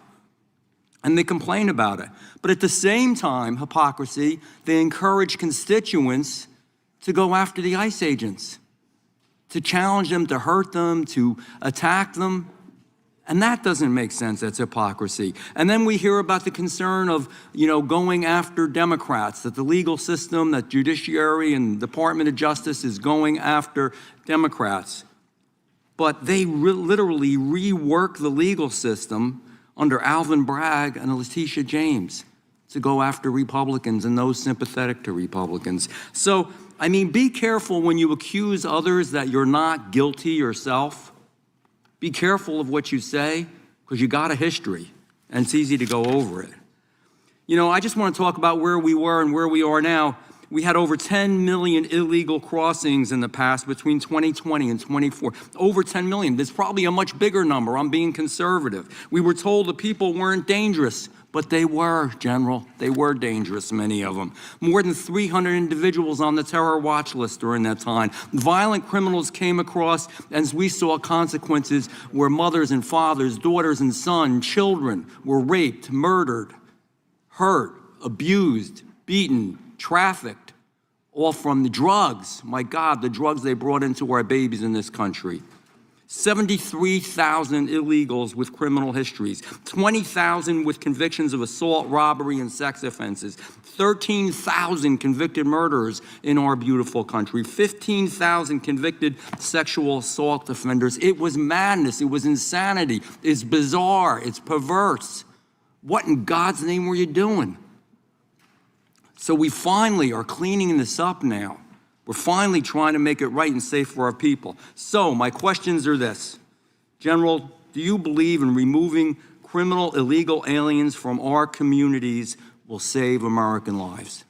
And they complain about it. But at the same time, hypocrisy, they encourage constituents to go after the ICE agents, to challenge them, to hurt them, to attack them. And that doesn't make sense. That's hypocrisy. And then we hear about the concern of, going after Democrats, that the legal system, that judiciary and Department of Justice is going after Democrats. But they literally rework the legal system under Alvin Bragg and Letitia James to go after Republicans and those sympathetic to Republicans. So, be careful when you accuse others that you're not guilty yourself. Be careful of what you say, because you got a history, and it's easy to go over it. I just want to talk about where we were and where we are now. We had over 10 million illegal crossings in the past between 2020 and 24. Over 10 million. There's probably a much bigger number. I'm being conservative. We were told the people weren't dangerous, but they were, General. They were dangerous, many of them. More than 300 individuals on the terror watch list during that time. Violent criminals came across, and we saw consequences where mothers and fathers, daughters and sons, children were raped, murdered, hurt, abused, beaten, trafficked, all from the drugs. My God, the drugs they brought into our babies in this country. 73,000 illegals with criminal histories, 20,000 with convictions of assault, robbery, and sex offenses, 13,000 convicted murderers in our beautiful country, 15,000 convicted sexual assault offenders. It was madness. It was insanity. It's bizarre. It's perverse. What in God's name were you doing? So we finally are cleaning this up now. We're finally trying to make it right and safe for our people. So my questions are this. General, do you believe in removing criminal illegal aliens from our communities will save American lives?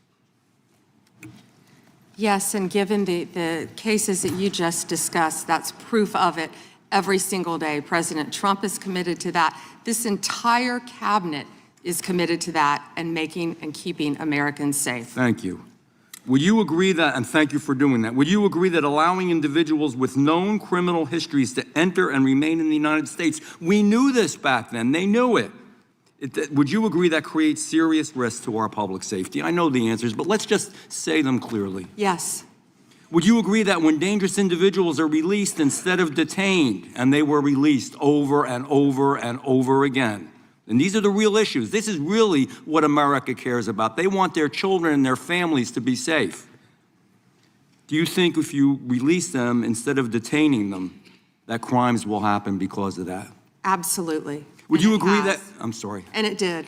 Yes, and given the cases that you just discussed, that's proof of it every single day. President Trump is committed to that. This entire cabinet is committed to that and making and keeping Americans safe. Thank you. Would you agree that, and thank you for doing that, would you agree that allowing individuals with known criminal histories to enter and remain in the United States, we knew this back then, they knew it. Would you agree that creates serious risk to our public safety? I know the answers, but let's just say them clearly. Yes. Would you agree that when dangerous individuals are released instead of detained, and they were released over and over and over again, and these are the real issues. This is really what America cares about. They want their children and their families to be safe. Do you think if you release them instead of detaining them, that crimes will happen because of that? Absolutely. Would you agree that, I'm sorry. And it did.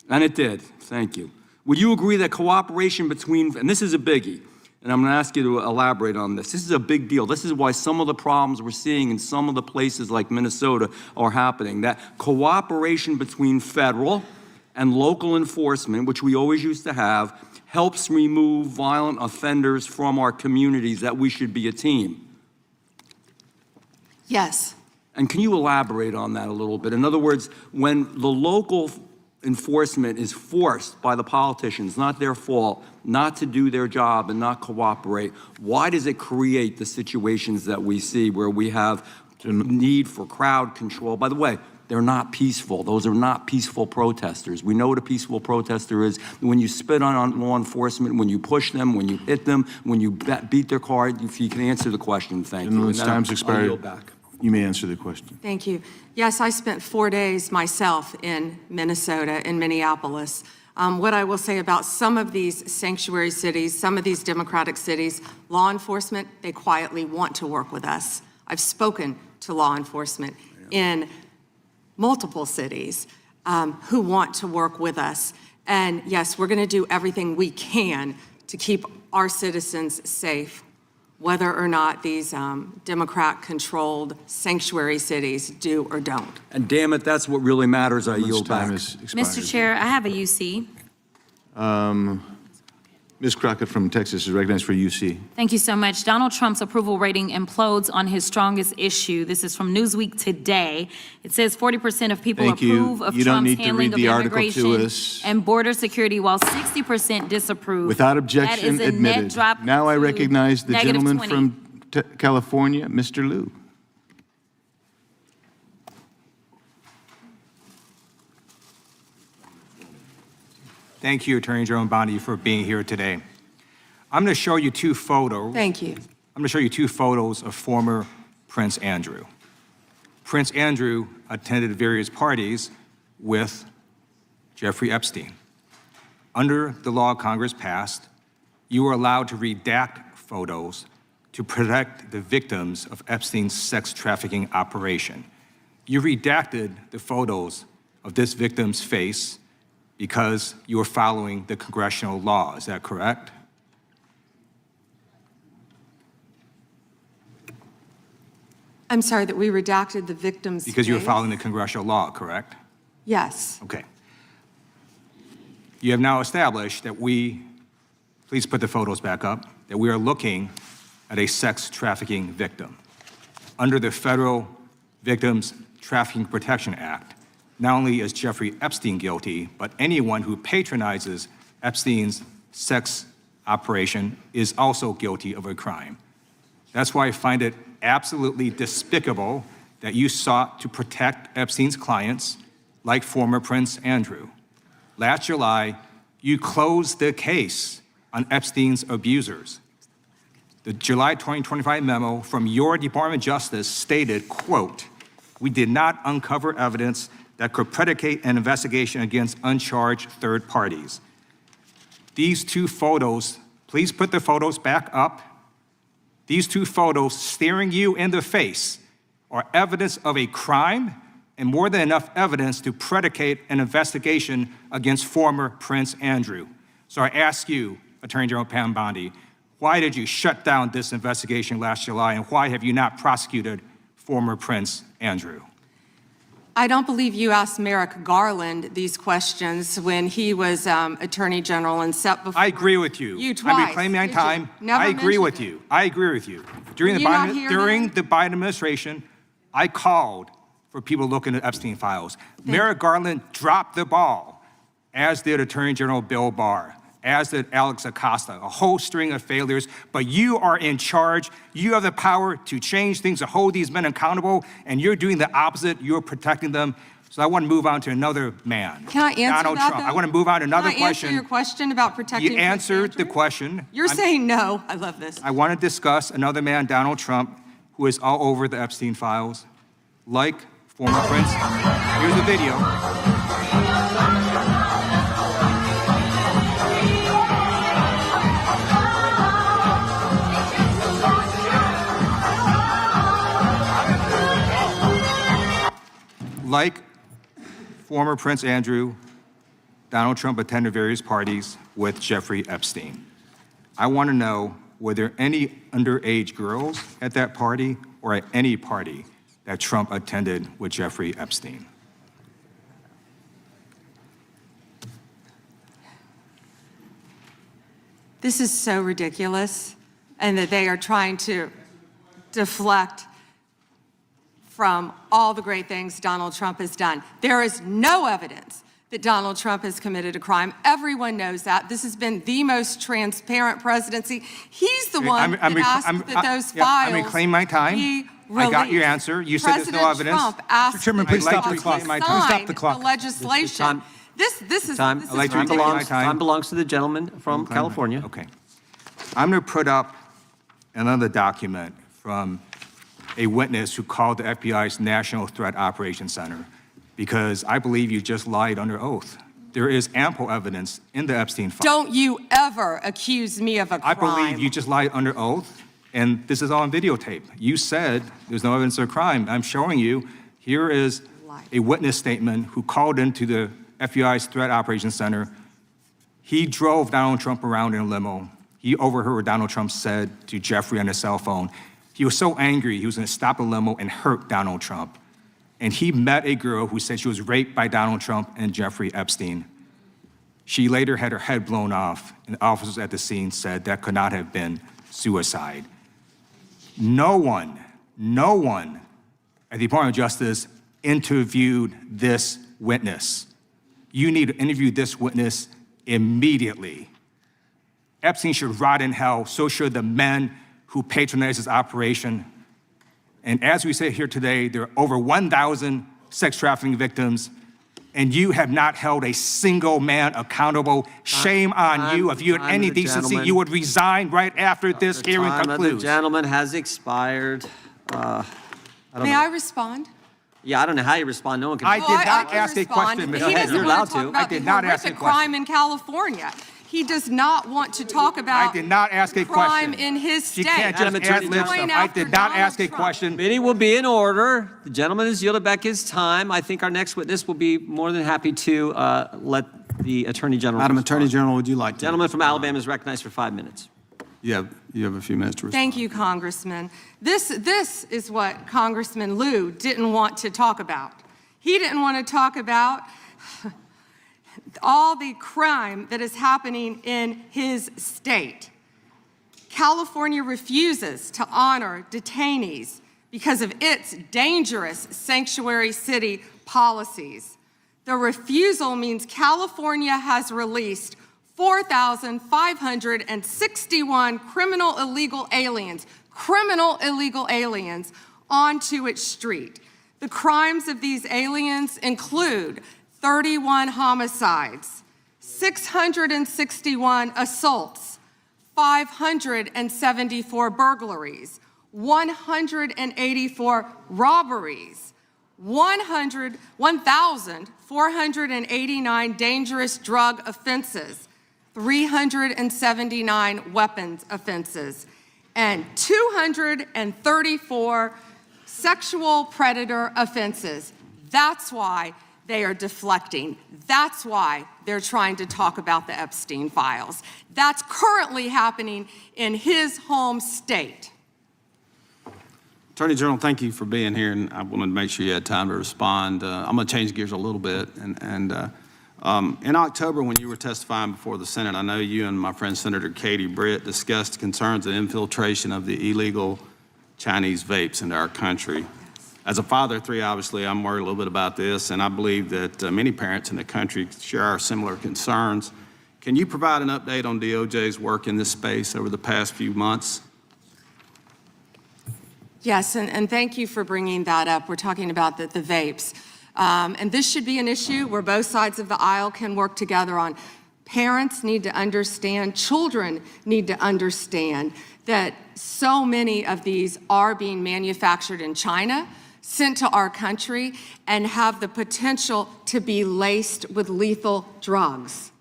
And it did, thank you. Would you agree that cooperation between, and this is a biggie, and I'm going to ask you to elaborate on this. This is a big deal. This is why some of the problems we're seeing in some of the places like Minnesota are happening. That cooperation between federal and local enforcement, which we always used to have, helps remove violent offenders from our communities, that we should be a team. Yes. And can you elaborate on that a little bit? In other words, when the local enforcement is forced by the politicians, not their fault, not to do their job and not cooperate, why does it create the situations that we see where we have need for crowd control? By the way, they're not peaceful. Those are not peaceful protesters. We know what a peaceful protester is. When you spit on law enforcement, when you push them, when you hit them, when you beat their car, if you can answer the question, thank you. It's time's expired. I'll yield back. You may answer the question. Thank you. Yes, I spent 4 days myself in Minnesota, in Minneapolis. What I will say about some of these sanctuary cities, some of these democratic cities, law enforcement, they quietly want to work with us. I've spoken to law enforcement in multiple cities who want to work with us. And yes, we're going to do everything we can to keep our citizens safe, whether or not these Democrat-controlled sanctuary cities do or don't. And damn it, that's what really matters. I yield back. Mr. Chair, I have a UC. Ms. Crockett from Texas is recognized for UC. Thank you so much. Donald Trump's approval rating implodes on his strongest issue. This is from Newsweek today. It says 40% of people approve of Trump's handling of immigration and border security, while 60% disapprove. Without objection, that is a admitted. net drop Now I to recognize the gentleman -20. from California, Mr. Liu. Thank you, Attorney General Bondi, for being here today. I'm going to show you two photos. Thank you. I'm going to show you two photos of former Prince Andrew. Prince Andrew attended various parties with Jeffrey Epstein. Under the law Congress passed, you were allowed to redact photos to protect the victims of Epstein's sex trafficking operation. You redacted the photos of this victim's face because you were following the congressional law. Is that correct? I'm sorry, that we redacted the victim's Because you were face? following the congressional law, correct? Yes. Okay. You have now established that please put the photos back up, that we are looking at a sex trafficking victim. Under the Federal Victims Trafficking Protection Act, not only is Jeffrey Epstein guilty, but anyone who patronizes Epstein's sex operation is also guilty of a crime. That's why I find it absolutely despicable that you sought to protect Epstein's clients, like former Prince Andrew. Last July, you closed the case on Epstein's abusers. The July 2025 memo from your Department of Justice stated, quote, "We did not uncover evidence that could predicate an investigation against uncharged third parties." These two photos, please put the photos back up. These two photos staring you in the face are evidence of a crime and more than enough evidence to predicate an investigation against former Prince Andrew. So I ask you, Attorney General Pam Bondi, why did you shut down this investigation last July, and why have you not prosecuted former Prince Andrew? I don't believe you asked Merrick Garland these questions when he was Attorney General and set before. I agree with you. You twice. I'm reclaiming my time. I agree with you. I agree with you. During the Biden administration, I called for people looking at Epstein files. Merrick Garland dropped the ball, as did Attorney General Bill Barr, as did Alex Acosta, a whole string of failures, but you are in charge. You have the power to change things, to hold these men accountable, and you're doing the opposite. You're protecting them. So I want to move on to another man. Can I answer Donald that, Trump. though? I want to move on to another Can I question. answer your question about protecting You answered the question. You're saying no. I love this. I want to discuss another man, Donald Trump, who is all over the Epstein files, like former Prince. Here's the video. Like former Prince Andrew, Donald Trump attended various parties with Jeffrey Epstein. I want to know, were there any underage girls at that party or at any party that Trump attended with Jeffrey Epstein? This is so ridiculous, and that they are trying to deflect from all the great things Donald Trump has done. There is no evidence that Donald Trump has committed a crime. Everyone knows that. This has been the most transparent presidency. He's the one that asked that those files I'm reclaiming my time. be I got your released. answer. You said there's no evidence. Trump asked Mr. Chairman, please stop the clock. Stop the clock. The legislation. This is Time ridiculous. belongs to the gentleman from California. Okay. I'm going to put up another document from a witness who called the FBI's National Threat Operations Center, because I believe you just lied under oath. there is ample evidence in the Epstein file. Don't you ever accuse me of a crime. I believe you just lied under oath, and this is all on videotape. You said there's no evidence of a crime. I'm showing you, here is a witness statement who called into the FBI's Threat Operations Center. He drove Donald Trump around in a limo. He overheard what Donald Trump said to Jeffrey on his cell phone. He was so angry, he was gonna stop the limo and hurt Donald Trump. And he met a girl who said she was raped by Donald Trump and Jeffrey Epstein. She later had her head blown off, and officers at the scene said that could not have been suicide. No one at the Department of Justice interviewed this witness. You need to interview this witness immediately. Epstein should rot in hell, so should the men who patronized his operation. And as we say here today, there are over 1,000 sex trafficking victims, and you have not held a single man accountable. Shame on you. If you had any decency, you would resign right after this hearing concludes. The gentleman has expired. May I respond? Yeah, I don't know how you respond. No one can. I did not ask a question, He Ms. doesn't You're want to allowed talk to. about I did the not ask a horrific question. crime in California. He does not want to talk about I did not ask a crime question. in his She state. can't just Madam ad-lib Attorney stuff. I did not ask a question. Meeting will be in order. The gentleman has yielded back his time. I think our next witness will be more than happy to let the Attorney General Madam respond. Attorney General, would you like to? Gentleman from Alabama is recognized for 5 minutes. You have a few minutes to respond. Thank you, Congressman. This is what Congressman Liu didn't want to talk about. He didn't want to talk about all the crime that is happening in his state. California refuses to honor detainees because of its dangerous sanctuary city policies. The refusal means California has released 4,561 criminal illegal aliens onto its street. The crimes of these aliens include 31 homicides, 661 assaults, 574 burglaries, 184 robberies, 1,489 dangerous drug offenses, 379 weapons offenses, and 234 sexual predator offenses. That's why they are deflecting. That's why they're trying to talk about the Epstein files. That's currently happening in his home state. Attorney General, thank you for being here, and I wanted to make sure you had time to respond. I'm going to change gears a little bit. In October, when you were testifying before the Senate, I know you and my friend Senator Katie Britt discussed concerns of infiltration of the illegal Chinese vapes into our country. As a father of three, obviously, I'm worried a little bit about this, and I believe that many parents in the country share our similar concerns. Can you provide an update on DOJ's work in this space over the past few months? Yes, and thank you for bringing that up. We're talking about the vapes. And this should be an issue where both sides of the aisle can work together on. Parents need to understand, children need to understand that so many of these are being manufactured in China, sent to our country, and have the potential to be laced with lethal drugs.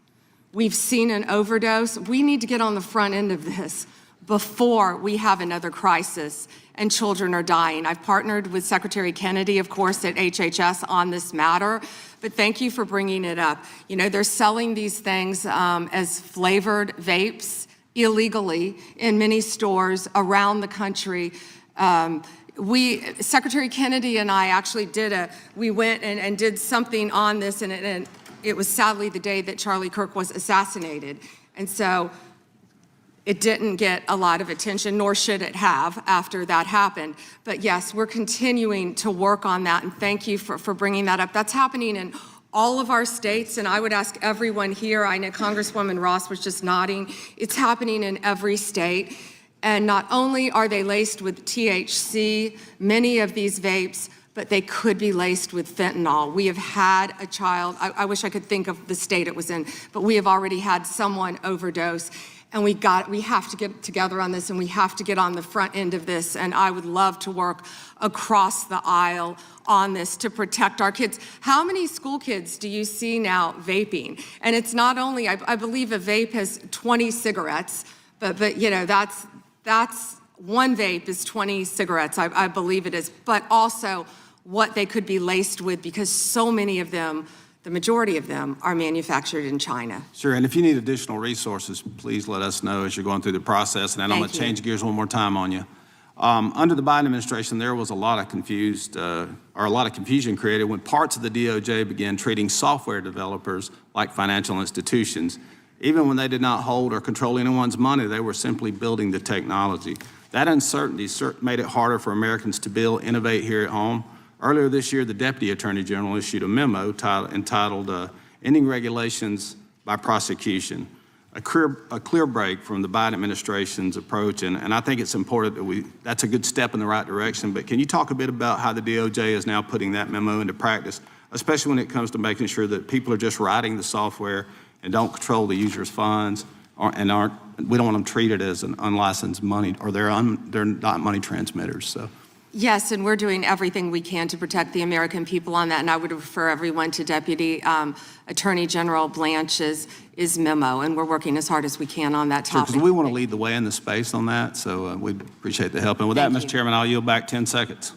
We've seen an overdose. We need to get on the front end of this before we have another crisis and children are dying. I've partnered with Secretary Kennedy, of course, at HHS on this matter, but thank you for bringing it up. You know, they're selling these things as flavored vapes illegally in many stores around the country. Secretary Kennedy and I actually we went and did something on this, and it was sadly the day that Charlie Kirk was assassinated. And so it didn't get a lot of attention, nor should it have after that happened. But yes, we're continuing to work on that, and thank you for bringing that up. That's happening in all of our states, and I would ask everyone here, I know Congresswoman Ross was just nodding, it's happening in every state. And not only are they laced with THC, many of these vapes, but they could be laced with fentanyl. We have had a child, I wish I could think of the state it was in, but we have already had someone overdose. And we have to get together on this, and we have to get on the front end of this. And I would love to work across the aisle on this to protect our kids. How many school kids do you see now vaping? And it's not only, I believe a vape has 20 cigarettes, but you know, that's one vape is 20 cigarettes, I believe it is, but also what they could be laced with, because so many of them, the majority of them, are manufactured in China. Sure, and if you need additional resources, please let us know as you're going through the process. And then I'm going to change gears one more time on you. Under the Biden administration, there was a lot of confusion created when parts of the DOJ began treating software developers like financial institutions. Even when they did not hold or control anyone's money, they were simply building the technology. That uncertainty made it harder for Americans to build, innovate here at home. Earlier this year, the Deputy Attorney General issued a memo entitled Ending Regulations by Prosecution, a clear break from the Biden administration's approach. And I think it's important that that's a good step in the right direction. But can you talk a bit about how the DOJ is now putting that memo into practice, especially when it comes to making sure that people are just writing the software and don't control the user's funds, we don't want them treated as an unlicensed money, or they're not money transmitters. So. Yes, and we're doing everything we can to protect the American people on that, and I would refer everyone to Deputy Attorney General Blanche's memo, and we're working as hard as we can on that topic. Because we want to lead the way in the space on that, so we'd appreciate the help. And with that, Mr. Chairman, I'll yield back 10 seconds.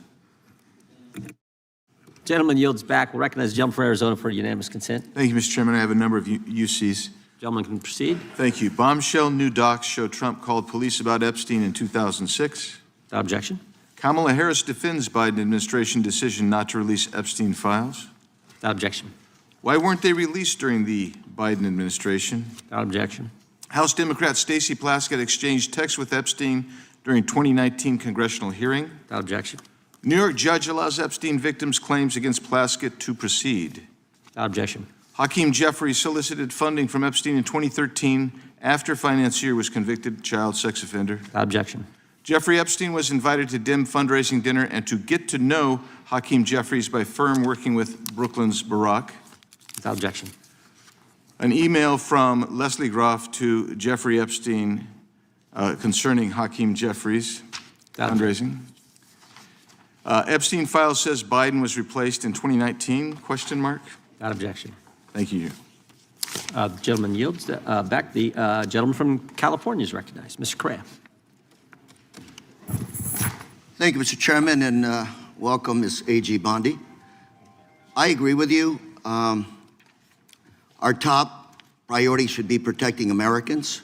Gentleman yields back. We'll recognize the gentleman from Arizona for unanimous consent. Thank you, Mr. Chairman. I have a number of UCs. Gentleman can proceed. Thank you. Bombshell new docs show Trump called police about Epstein in 2006. Without objection. Kamala Harris defends Biden administration decision not to release Epstein files. Without objection. Why weren't they released during the Biden administration? Without objection. House Democrat Stacey Plaskett exchanged texts with Epstein during 2019 congressional hearing. Without objection. New York judge allows Epstein victims' claims against Plaskett to proceed. Without objection. Hakeem Jeffries solicited funding from Epstein in 2013 after financier was convicted child sex offender. Without objection. Jeffrey Epstein was invited to dim fundraising dinner and to get to know Hakeem Jeffries by firm working with Brooklyn's Barack. Without objection. An email from Leslie Groff to Jeffrey Epstein concerning Hakeem Jeffries fundraising. Epstein file says Biden was replaced in 2019, question mark? Without objection. Thank you. The gentleman yields back. The gentleman from California is recognized. Mr. Correa. Thank you, Mr. Chairman, and welcome, Ms. A.G. Bondi. I agree with you. Our top priority should be protecting Americans.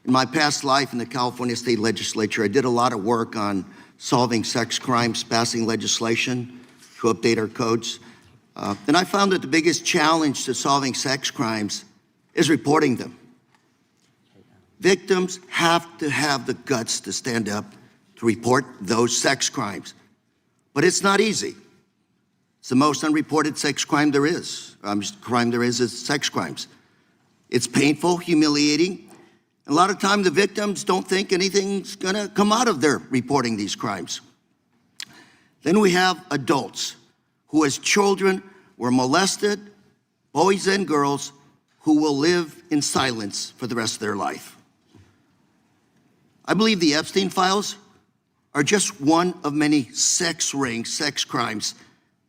In my past life in the California State Legislature, I did a lot of work on solving sex crimes, passing legislation to update our codes. And I found that the biggest challenge to solving sex crimes is reporting them. Victims have to have the guts to stand up to report those sex crimes. But it's not easy. It's the most unreported sex crime there is. Crime there is sex crimes. It's painful, humiliating. A lot of time the victims don't think anything's gonna come out of their reporting these crimes. Then we have adults who as children were molested, boys and girls who will live in silence for the rest of their life. I believe the Epstein files are just one of many sex rings, sex crimes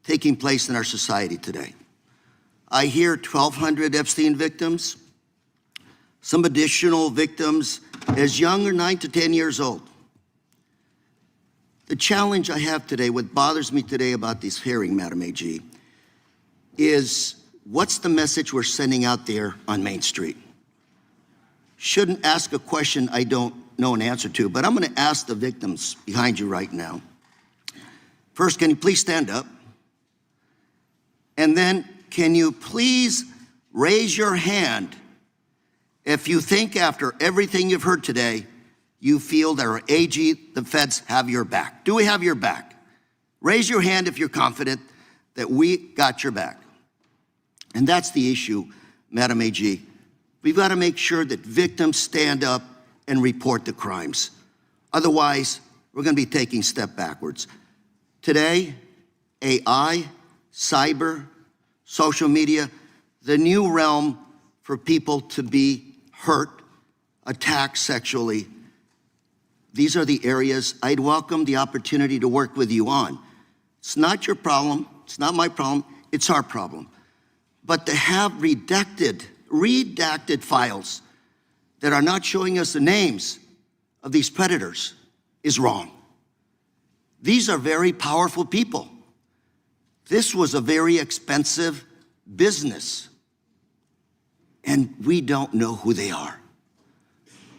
taking place in our society today. I hear 1,200 Epstein victims, some additional victims as young as 9 to 10 years old. The challenge I have today, what bothers me today about this hearing, Madam AG, is what's the message we're sending out there on Main Street? Shouldn't ask a question I don't know an answer to, but I'm gonna ask the victims behind you right now. First, can you please stand up? And then, can you please raise your hand if you think after everything you've heard today, you feel that our AG, the feds, have your back? Do we have your back? Raise your hand if you're confident that we got your back. And that's the issue, Madam AG. We've got to make sure that victims stand up and report the crimes. Otherwise, we're going to be taking a step backwards. Today, AI, cyber, social media, the new realm for people to be hurt, attacked sexually, these are the areas I'd welcome the opportunity to work with you on. It's not your problem, it's not my problem, it's our problem. But to have redacted files that are not showing us the names of these predators is wrong. These are very powerful people. This was a very expensive business, and we don't know who they are.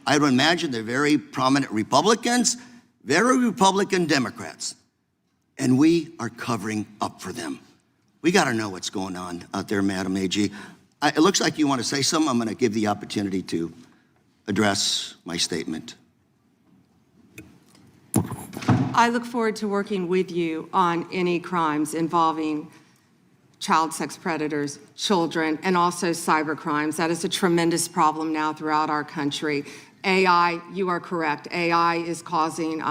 I would imagine they're very prominent Republicans, very Republican Democrats, and we are covering up for them. We got to know what's going on out there, Madam AG. It looks like you want to say something. I'm going to give the opportunity to address my statement. I look forward to working with you on any crimes involving child sex predators, children, and also cyber crimes. That is a tremendous problem now throughout our country. AI, you are correct. AI is causing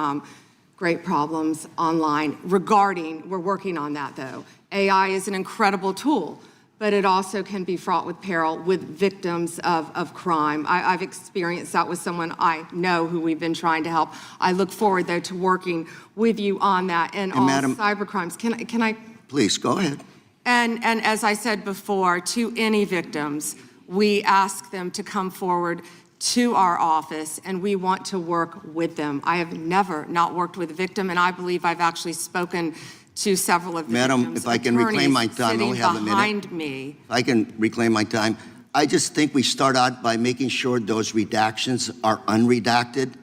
great problems online we're working on that though. AI is an incredible tool, but it also can be fraught with peril with victims of crime. I've experienced that with someone I know who we've been trying to help. I look forward though to working with you on that and all Madam, cyber crimes. Can I? Please, go ahead. And as I said before, to any victims, we ask them to come forward to our office, and we want to work with them. I have never not worked with a victim, and I believe I've actually spoken to several of the Madam, victims' if I can reclaim my time, I only have a minute. behind me. If I can reclaim my time, I just think we start out by making sure those redactions are unredacted,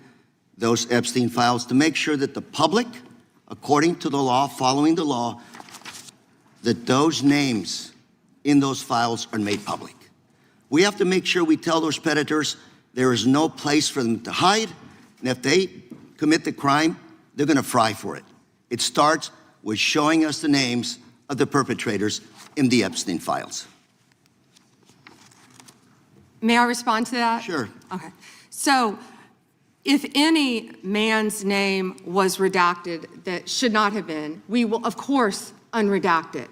those Epstein files, to make sure that the public, according to the law, following the law, that those names in those files are made public. We have to make sure we tell those predators there is no place for them to hide, and if they commit the crime, they're going to fry for it. It starts with showing us the names of the perpetrators in the Epstein files. May I respond to that? Sure. Okay. So if any man's name was redacted that should not have been, we will, of course, unredact it.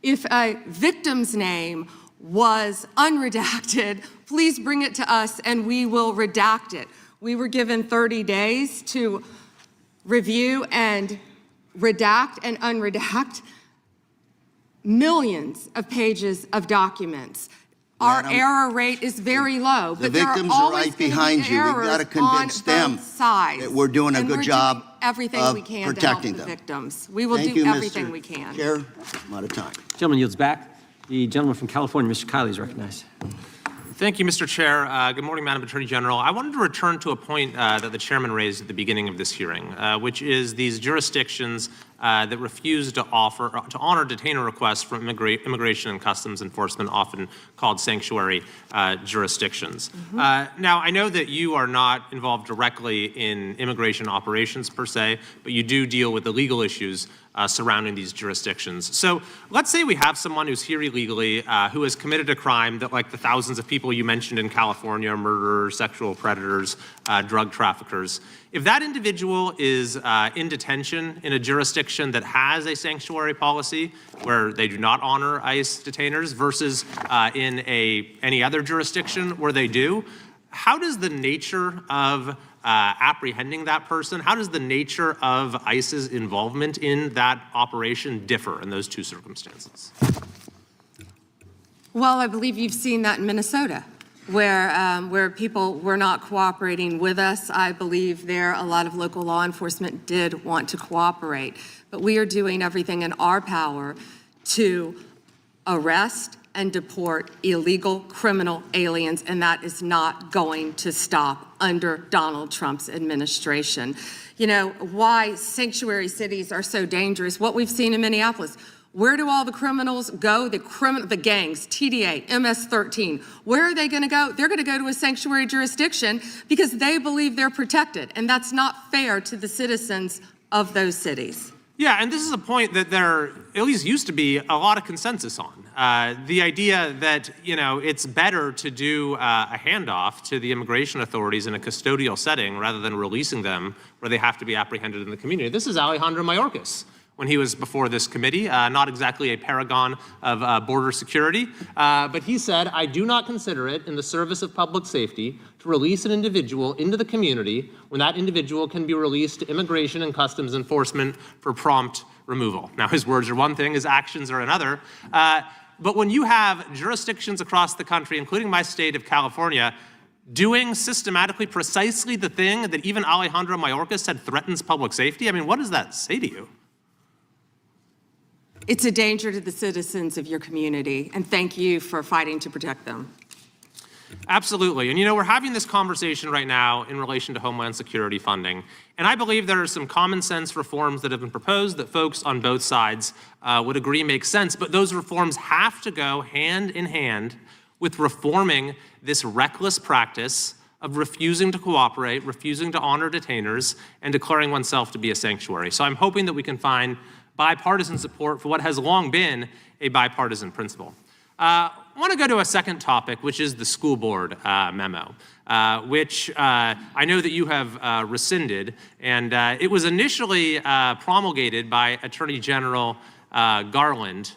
If a victim's name was unredacted, please bring it to us and we will redact it. We were given 30 days to review and redact and unredact millions of pages of documents. Our error rate is very low, The but there victims are are always right going to behind be you. We've errors got to convince on them both sides. that we're doing a And good we're job doing everything of we can to help protecting the them. victims. We will Thank do you, everything Mr. we can. Chair, I'm out of time. Gentleman yields back. The gentleman from California, Mr. Kiley, is recognized. Thank you, Mr. Chair. Good morning, Madam Attorney General. I wanted to return to a point that the chairman raised at the beginning of this hearing, which is these jurisdictions that refuse to honor detainer requests from Immigration and Customs Enforcement, often called sanctuary jurisdictions. Now, I know that you are not involved directly in immigration operations per se, but you do deal with the legal issues surrounding these jurisdictions. So let's say we have someone who's here illegally, who has committed a crime that, like the thousands of people you mentioned in California, murderers, sexual predators, drug traffickers. If that individual is in detention in a jurisdiction that has a sanctuary policy where they do not honor ICE detainers versus in any other jurisdiction where they do, how does the nature of apprehending that person, how does the nature of ICE's involvement in that operation differ in those two circumstances? Well, I believe you've seen that in Minnesota, where people were not cooperating with us. I believe there a lot of local law enforcement did want to cooperate, but we are doing everything in our power to arrest and deport illegal criminal aliens, and that is not going to stop under Donald Trump's administration. You know, why sanctuary cities are so dangerous, what we've seen in Minneapolis. Where do all the criminals go? The gangs, TDA, MS-13. Where are they going to go? They're going to go to a sanctuary jurisdiction because they believe they're protected, and that's not fair to the citizens of those cities. Yeah, and this is a point that there at least used to be a lot of consensus on. The idea that, you know, it's better to do a handoff to the immigration authorities in a custodial setting rather than releasing them where they have to be apprehended in the community. This is Alejandro Mayorkas, when he was before this committee, not exactly a paragon of border security, but he said, "I do not consider it in the service of public safety to release an individual into the community when that individual can be released to Immigration and Customs Enforcement for prompt removal." Now, his words are one thing, his actions are another. But when you have jurisdictions across the country, including my state of California, doing systematically precisely the thing that even Alejandro Mayorkas said threatens public safety, I mean, what does that say to you? It's a danger to the citizens of your community, and thank you for fighting to protect them. Absolutely. And you know, we're having this conversation right now in relation to Homeland Security funding. And I believe there are some common sense reforms that have been proposed that folks on both sides would agree make sense. But those reforms have to go hand in hand with reforming this reckless practice of refusing to cooperate, refusing to honor detainers, and declaring oneself to be a sanctuary. So I'm hoping that we can find bipartisan support for what has long been a bipartisan principle. I want to go to a second topic, which is the school board memo, which I know that you have rescinded. And it was initially promulgated by Attorney General Garland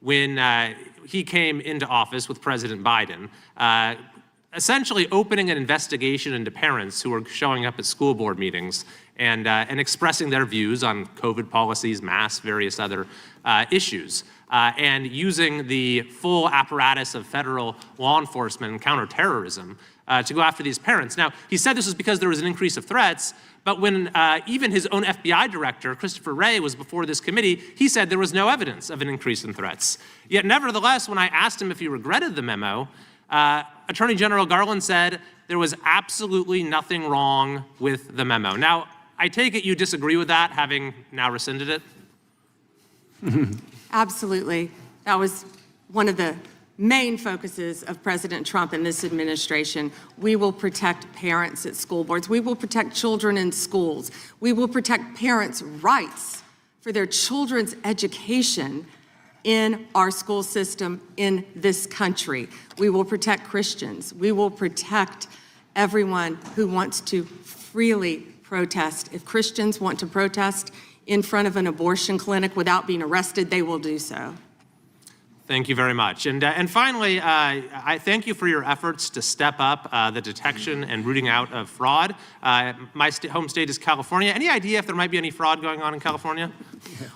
when he came into office with President Biden, essentially opening an investigation into parents who are showing up at school board meetings and expressing their views on COVID policies, masks, various other issues, and using the full apparatus of federal law enforcement and counterterrorism to go after these parents. Now, he said this was because there was an increase of threats, but when even his own FBI director, Christopher Wray, was before this committee, he said there was no evidence of an increase in threats. Yet nevertheless, when I asked him if he regretted the memo, Attorney General Garland said there was absolutely nothing wrong with the memo. Now, I take it you disagree with that, having now rescinded it? Absolutely. That was one of the main focuses of President Trump and this administration. We will protect parents at school boards. We will protect children in schools. We will protect parents' rights for their children's education in our school system in this country. We will protect Christians. We will protect everyone who wants to freely protest. If Christians want to protest in front of an abortion clinic without being arrested, they will do so. Thank you very much. And finally, I thank you for your efforts to step up the detection and rooting out of fraud. My home state is California. Any idea if there might be any fraud going on in California?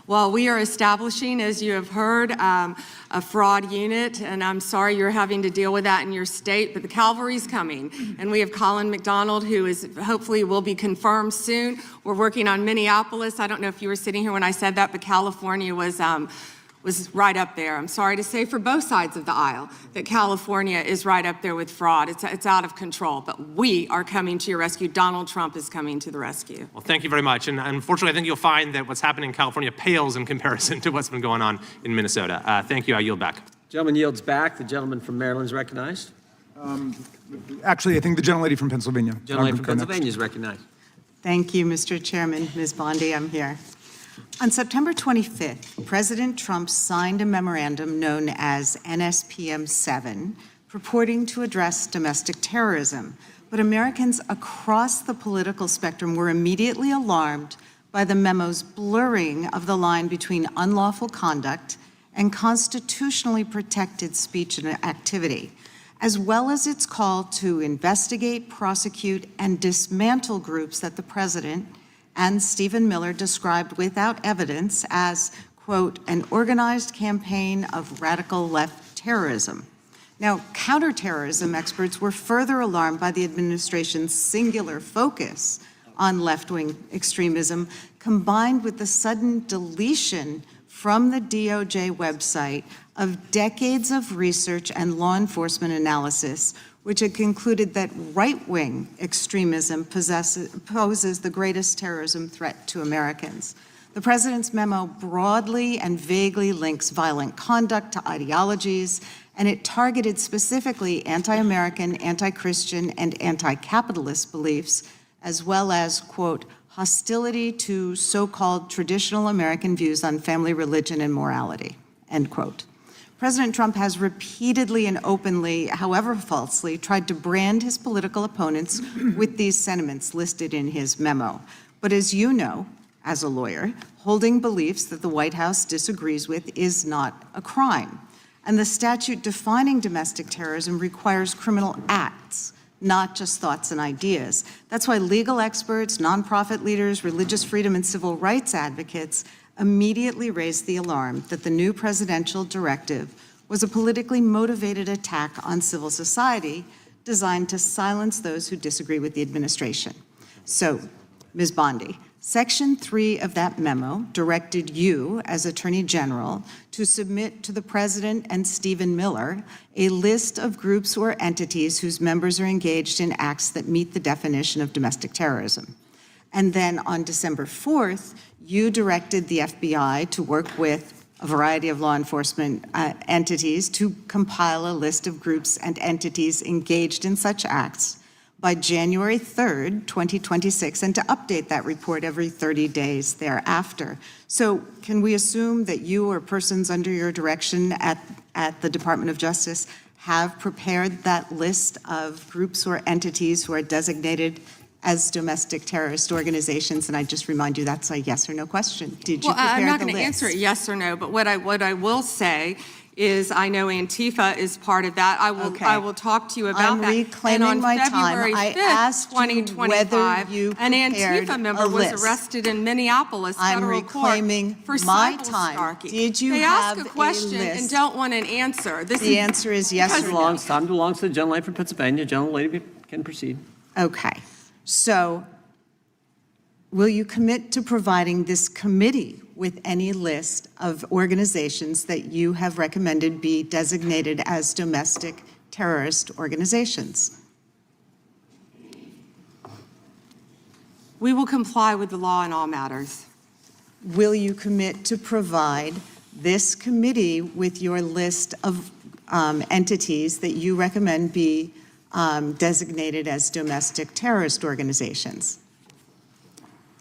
Well, we are establishing, as you have heard, a fraud unit, and I'm sorry you're having to deal with that in your state, but the cavalry's coming. And we have Colin McDonald, who is hopefully will be confirmed soon. We're working on Minneapolis. I don't know if you were sitting here when I said that, but California was right up there. I'm sorry to say for both sides of the aisle that California is right up there with fraud. It's out of control, but we are coming to your rescue. Donald Trump is coming to the rescue. Well, thank you very much. And unfortunately, I think you'll find that what's happening in California pales in comparison to what's been going on in Minnesota. Thank you. I yield back. Gentleman yields back. The gentleman from Maryland is recognized. Actually, I think the gentlelady from Pennsylvania. Gentleman from Pennsylvania is recognized. Thank you, Mr. Chairman. Ms. Bondi, I'm here. On September 25th, President Trump signed a memorandum known as NSPM 7, purporting to address domestic terrorism. But Americans across the political spectrum were immediately alarmed by the memo's blurring of the line between unlawful conduct and constitutionally protected speech and activity, as well as its call to investigate, prosecute, and dismantle groups that the president and Stephen Miller described without evidence as, quote, an organized campaign of radical left terrorism. Now, counterterrorism experts were further alarmed by the administration's singular focus on left-wing extremism, combined with the sudden deletion from the DOJ website of decades of research and law enforcement analysis, which had concluded that right-wing extremism poses the greatest terrorism threat to Americans. The president's memo broadly and vaguely links violent conduct to ideologies, and it targeted specifically anti-American, anti-Christian, and anti-capitalist beliefs, as well as, quote, hostility to so-called traditional American views on family, religion, and morality, end quote. President Trump has repeatedly and openly, however falsely, tried to brand his political opponents with these sentiments listed in his memo. But as you know, as a lawyer, holding beliefs that the White House disagrees with is not a crime. And the statute defining domestic terrorism requires criminal acts, not just thoughts and ideas. That's why legal experts, nonprofit leaders, religious freedom and civil rights advocates immediately raised the alarm that the new presidential directive was a politically motivated attack on civil society designed to silence those who disagree with the administration. So, Ms. Bondi, Section 3 of that memo directed you, as Attorney General, to submit to the President and Stephen Miller a list of groups or entities whose members are engaged in acts that meet the definition of domestic terrorism. And then on December 4th, you directed the FBI to work with a variety of law enforcement entities to compile a list of groups and entities engaged in such acts by January 3rd, 2026, and to update that report every 30 days thereafter. So can we assume that you or persons under your direction at the Department of Justice have prepared that list of groups or entities who are designated as domestic terrorist organizations? And I just remind you that's a yes or no question. Did you prepare the list? I'm not going to answer it yes or no, but what I will say is I know Antifa is part of that. I will talk to you about that. I'm reclaiming my time. I asked you whether you an prepared Antifa member a was list. arrested in Minneapolis I'm federal reclaiming court for my cyber time. stalking. Did you they have ask a question list? and don't want an answer. The answer is yes or no. Time belongs to the gentlelady from Pennsylvania. Gentlelady can proceed. Okay. So will you commit to providing this committee with any list of organizations that you have recommended be designated as domestic terrorist organizations? We will comply with the law in all matters. Will you commit to provide this committee with your list of entities that you recommend be designated as domestic terrorist organizations?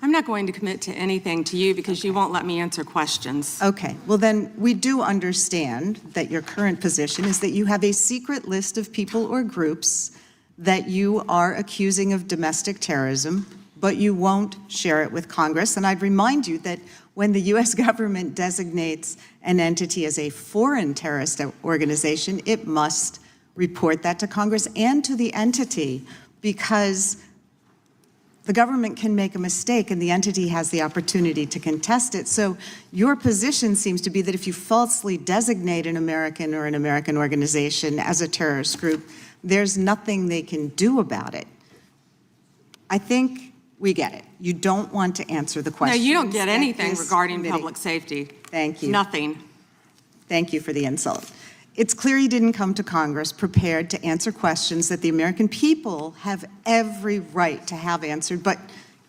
I'm not going to commit to anything to you because you won't let me answer questions. Okay, well then we do understand that your current position is that you have a secret list of people or groups that you are accusing of domestic terrorism, but you won't share it with Congress. And I'd remind you that when the US government designates an entity as a foreign terrorist organization, it must report that to Congress and to the entity, because the government can make a mistake and the entity has the opportunity to contest it. So your position seems to be that if you falsely designate an American or an American organization as a terrorist group, there's nothing they can do about it. I think we get it. You don't want to answer the question. No, you don't get anything regarding public safety. Thank you. Nothing. Thank you for the insult. It's clear you didn't come to Congress prepared to answer questions that the American people have every right to have answered. But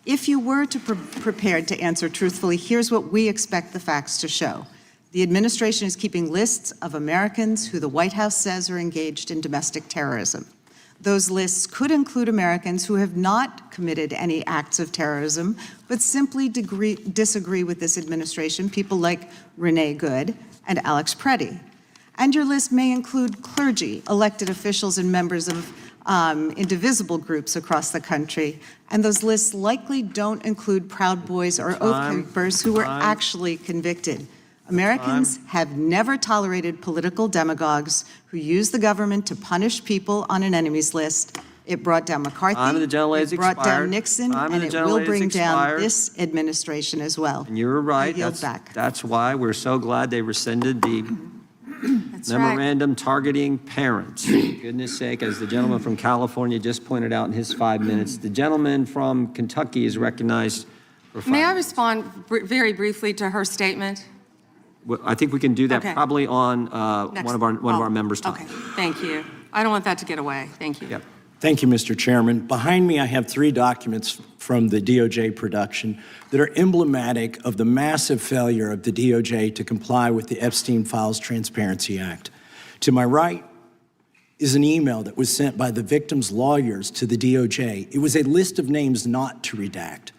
if you were to prepared to answer truthfully, here's what we expect the facts to show. The administration is keeping lists of Americans who the White House says are engaged in domestic terrorism. Those lists could include Americans who have not committed any acts of terrorism, but simply disagree with this administration, people like Renee Good and Alex Preddy. And your list may include clergy, elected officials, and members of indivisible groups across the country. And those lists likely don't include Proud Boys or Oath Keepers who were actually convicted. Americans have never tolerated political demagogues who use the government to punish people on an enemies list. It brought down McCarthy, it brought down Nixon, and it will bring down this administration as well. And you were right. I yield back. That's why we're so glad they rescinded the memorandum targeting parents. For goodness sake, as the gentleman from California just pointed out in his 5 minutes, the gentleman from Kentucky is recognized for 5 May I minutes. respond very briefly to her statement? Well, I think we can do that Okay. probably on Next. one of our members' time. Okay, thank you. I don't want that to get away. Thank you. Yep. Thank you, Mr. Chairman. Behind me, I have 3 documents from the DOJ production that are emblematic of the massive failure of the DOJ to comply with the Epstein Files Transparency Act. To my right is an email that was sent by the victim's lawyers to the DOJ. It was a list of names not to redact,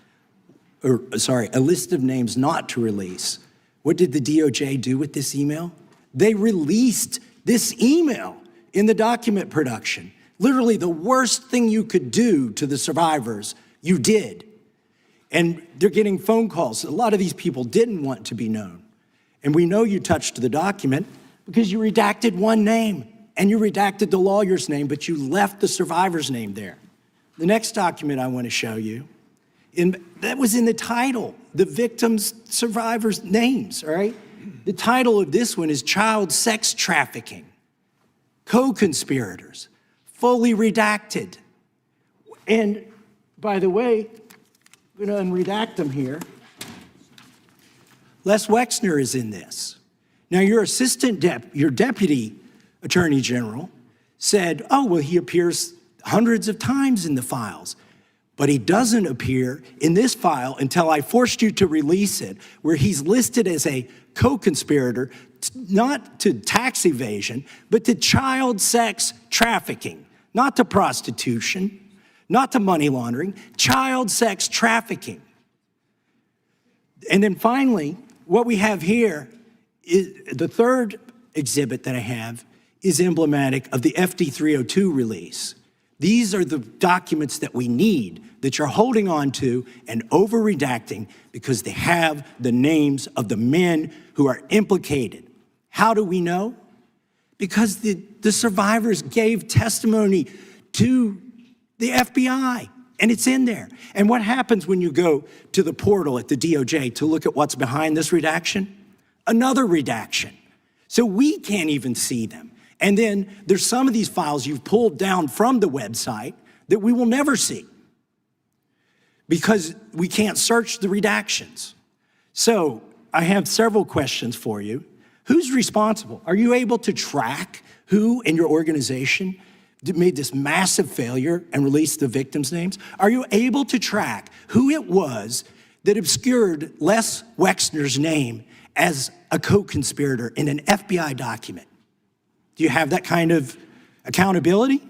a list of names not to release. What did the DOJ do with this email? They released this email in the document production. Literally the worst thing you could do to the survivors, you did. And they're getting phone calls. A lot of these people didn't want to be known. And we know you touched the document because you redacted one name and you redacted the lawyer's name, but you left the survivor's name there. The next document I want to show you, that was in the title, the victims' survivors' names, all right? The title of this one is Child Sex Trafficking, Co-Conspirators, fully redacted. And by the way, I'm going to unredact them here. Les Wexner is in this. Now, your your deputy attorney general said, oh, well, he appears hundreds of times in the files, but he doesn't appear in this file until I forced you to release it, where he's listed as a co-conspirator, not to tax evasion, but to child sex trafficking, not to prostitution, not to money laundering, child sex trafficking. And then finally, what we have here is the third exhibit that I have is emblematic of the FD 302 release. These are the documents that we need that you're holding on to and over-redacting because they have the names of the men who are implicated. How do we know? Because the survivors gave testimony to the FBI, and it's in there. And what happens when you go to the portal at the DOJ to look at what's behind this redaction? Another redaction. So we can't even see them. And then there's some of these files you've pulled down from the website that we will never see because we can't search the redactions. So I have several questions for you. Who's responsible? Are you able to track who in your organization made this massive failure and released the victims' names? Are you able to track who it was that obscured Les Wexner's name as a co-conspirator in an FBI document? Do you have that kind of accountability?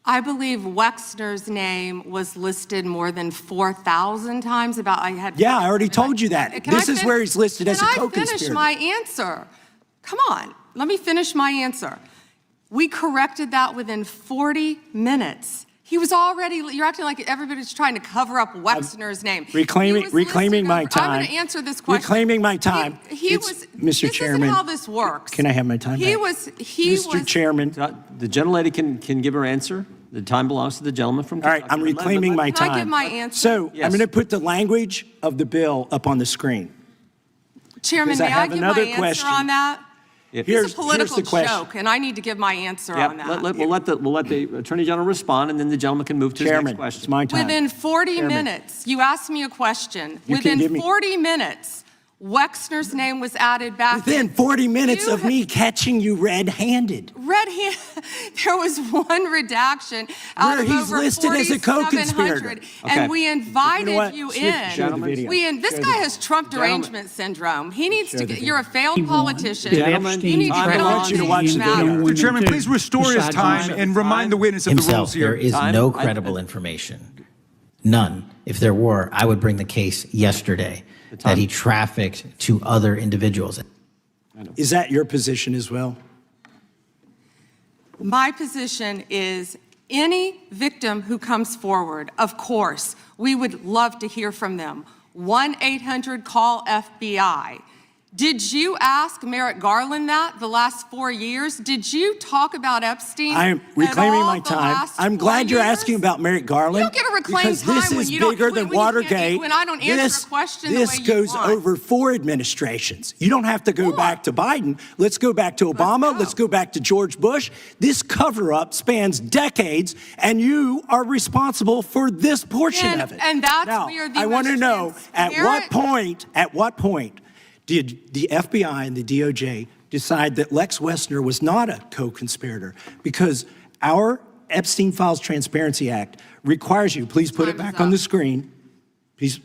I believe Wexner's name was listed more than 4,000 times. Yeah, I already told you that. This is where he's listed as a co-conspirator. Can I finish my answer? Come on, let me finish my answer. We corrected that within 40 minutes. He was already, you're acting like everybody's trying to cover up Wexner's name. Reclaiming my time. I'm going to answer this question. Reclaiming my time. Mr. Chairman. This isn't how this works. Can I have my time back? Mr. Chairman. The gentlelady can give her answer. The time belongs to the gentleman from Kentucky. All right, I'm reclaiming my time. Can I give my answer? So I'm going to put the language of the bill up on the screen. Chairman, may I give my answer on that? Here's a political joke, and I need to give my answer on that. We'll let the Attorney General respond, and then the gentleman can move to his next question. It's my time. Within 40 minutes, you asked me a question. Within 40 minutes, Wexner's name was added back. Within 40 minutes of me catching you red-handed. There was one redaction out of over 4,700, and we invited you in. This guy has Trump derangement syndrome. He needs to get, you're a failed politician. You need to get on to watch the matter. Mr. Chairman, please restore his time and remind the witness of the rules here. There is no credible information. None. If there were, I would bring the case yesterday that he trafficked to other individuals. Is that your position as well? My position is any victim who comes forward, of course, we would love to hear from them. 1-800-CALL-FBI. Did you ask Merrick Garland that the last 4 years? Did you talk about Epstein? I am reclaiming my time. I'm glad you're asking about Merrick Garland. You don't get to reclaim time because this is bigger than Watergate. When I don't answer a question the way you want. This goes over 4 administrations. You don't have to go back to Biden. Let's go back to Obama. Let's go back to George Bush. This cover-up spans decades, and you are responsible for this portion of it. And that's now, where the I want to know at what point did the FBI and the DOJ decide that Lex Wexner was not a co-conspirator? Because our Epstein Files Transparency Act requires you, please put it back on the screen, please,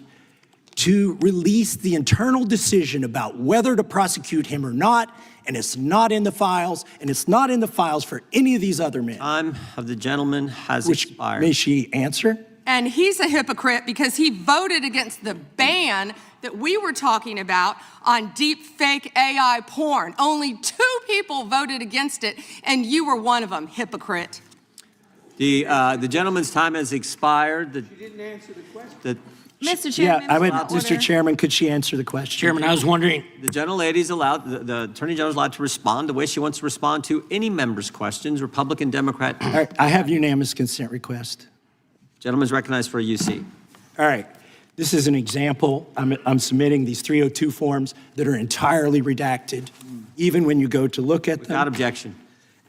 to release the internal decision about whether to prosecute him or not, and it's not in the files, and it's not in the files for any of these other men. Time of the gentleman has expired. May she answer? And he's a hypocrite because he voted against the ban that we were talking about on deep fake AI porn. Only 2 people voted against it, and you were one of them, hypocrite. The gentleman's time has expired. She didn't answer the question. Mr. Yeah, Chairman. I would, point of Mr. order. Chairman, could she answer the question? Chairman, I was wondering, The gentlelady's allowed, the Attorney General's allowed to respond the way she wants to respond to any member's questions, Republican, Democrat. All right, I have unanimous consent request. Gentleman's recognized for a UC. All right, this is an example. I'm submitting these 302 forms that are entirely redacted, even when you go to look at them. Without objection.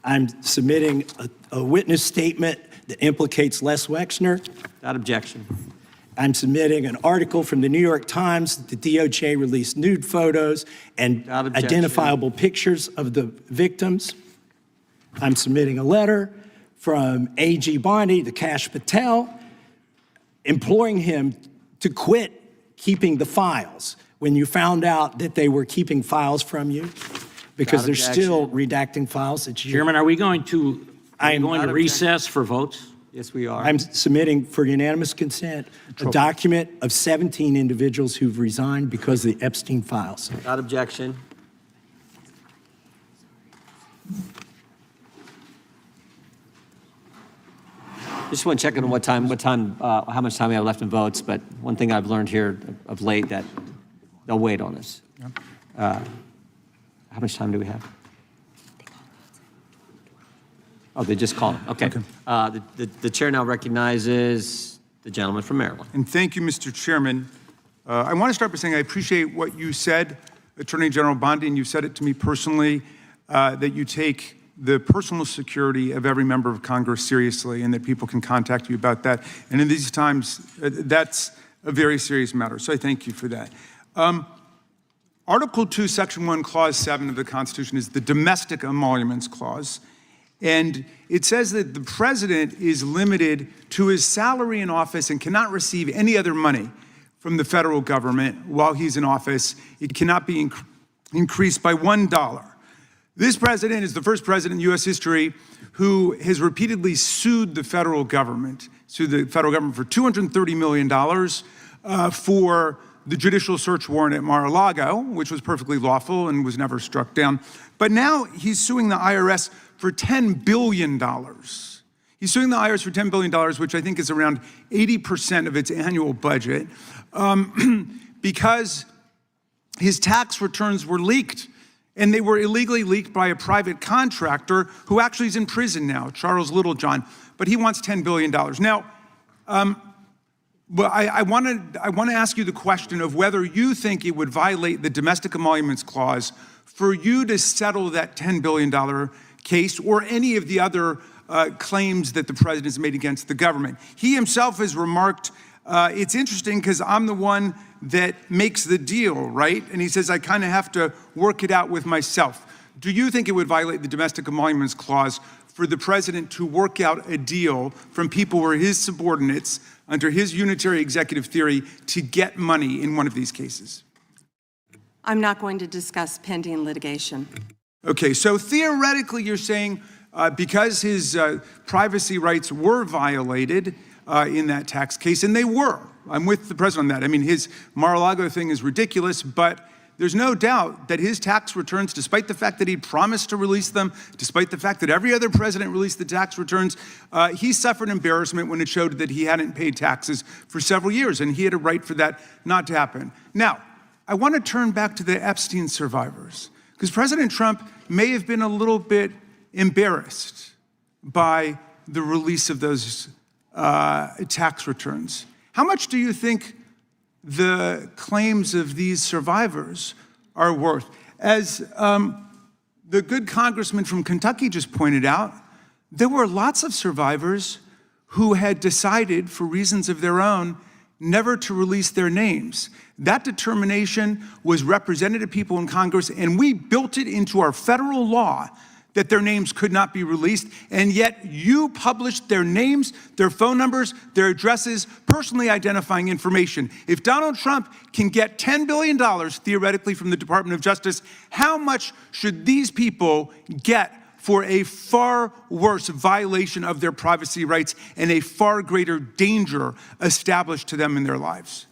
I'm submitting a witness statement that implicates Les Wexner. Without objection. I'm submitting an article from the New York Times that the DOJ released nude photos and Without objection. identifiable pictures of the victims. I'm submitting a letter from A.G. Bondi to Kash Patel, imploring him to quit keeping the files when you found out that they were keeping files from you, because they're still redacting files that you... Chairman, are we going to recess for votes? Yes, we are. I'm submitting for unanimous consent a document of 17 individuals who've resigned because of the Epstein files. Without objection. Just want to check on how much time we have left in votes, but one thing I've learned here of late that they'll wait on us. How much time do we have? Oh, they just called. Okay. The chair now recognizes the gentleman from Maryland. And thank you, Mr. Chairman. I want to start by saying I appreciate what you said, Attorney General Bondi, and you said it to me personally, that you take the personal security of every member of Congress seriously and that people can contact you about that. And in these times, that's a very serious matter. So I thank you for that. Article 2, Section 1, Clause 7 of the Constitution is the Domestic Emoluments Clause. And it says that the president is limited to his salary in office and cannot receive any other money from the federal government while he's in office. It cannot be increased by $1. This president is the first president in U.S. history who has repeatedly sued the federal government for $230 million for the judicial search warrant at Mar-a-Lago, which was perfectly lawful and was never struck down. But now he's suing the IRS for $10 billion. He's suing the IRS for $10 billion, which I think is around 80% of its annual budget, because his tax returns were leaked. And they were illegally leaked by a private contractor who actually is in prison now, Charles Littlejohn, but he wants $10 billion. Now, I want to ask you the question of whether you think it would violate the Domestic Emoluments Clause for you to settle that $10 billion case or any of the other claims that the president has made against the government. He himself has remarked, it's interesting because I'm the one that makes the deal, right? And he says, I kind of have to work it out with myself. Do you think it would violate the Domestic Emoluments Clause for the president to work out a deal from people who are his subordinates under his unitary executive theory to get money in one of these cases? I'm not going to discuss pending litigation. Okay, so theoretically you're saying because his privacy rights were violated in that tax case, and they were. I'm with the president on that. I mean, his Mar-a-Lago thing is ridiculous, but there's no doubt that his tax returns, despite the fact that he promised to release them, despite the fact that every other president released the tax returns, he suffered embarrassment when it showed that he hadn't paid taxes for several years, and he had a right for that not to happen. Now, I want to turn back to the Epstein survivors, because President Trump may have been a little bit embarrassed by the release of those tax returns. How much do you think the claims of these survivors are worth? As the good congressman from Kentucky just pointed out, there were lots of survivors who had decided, for reasons of their own, never to release their names. That determination was represented to people in Congress, and we built it into our federal law that their names could not be released, and yet you published their names, their phone numbers, their addresses, personally identifying information. If Donald Trump can get $10 billion theoretically from the Department of Justice, how much should these people get for a far worse violation of their privacy rights and a far greater danger established to them in their lives?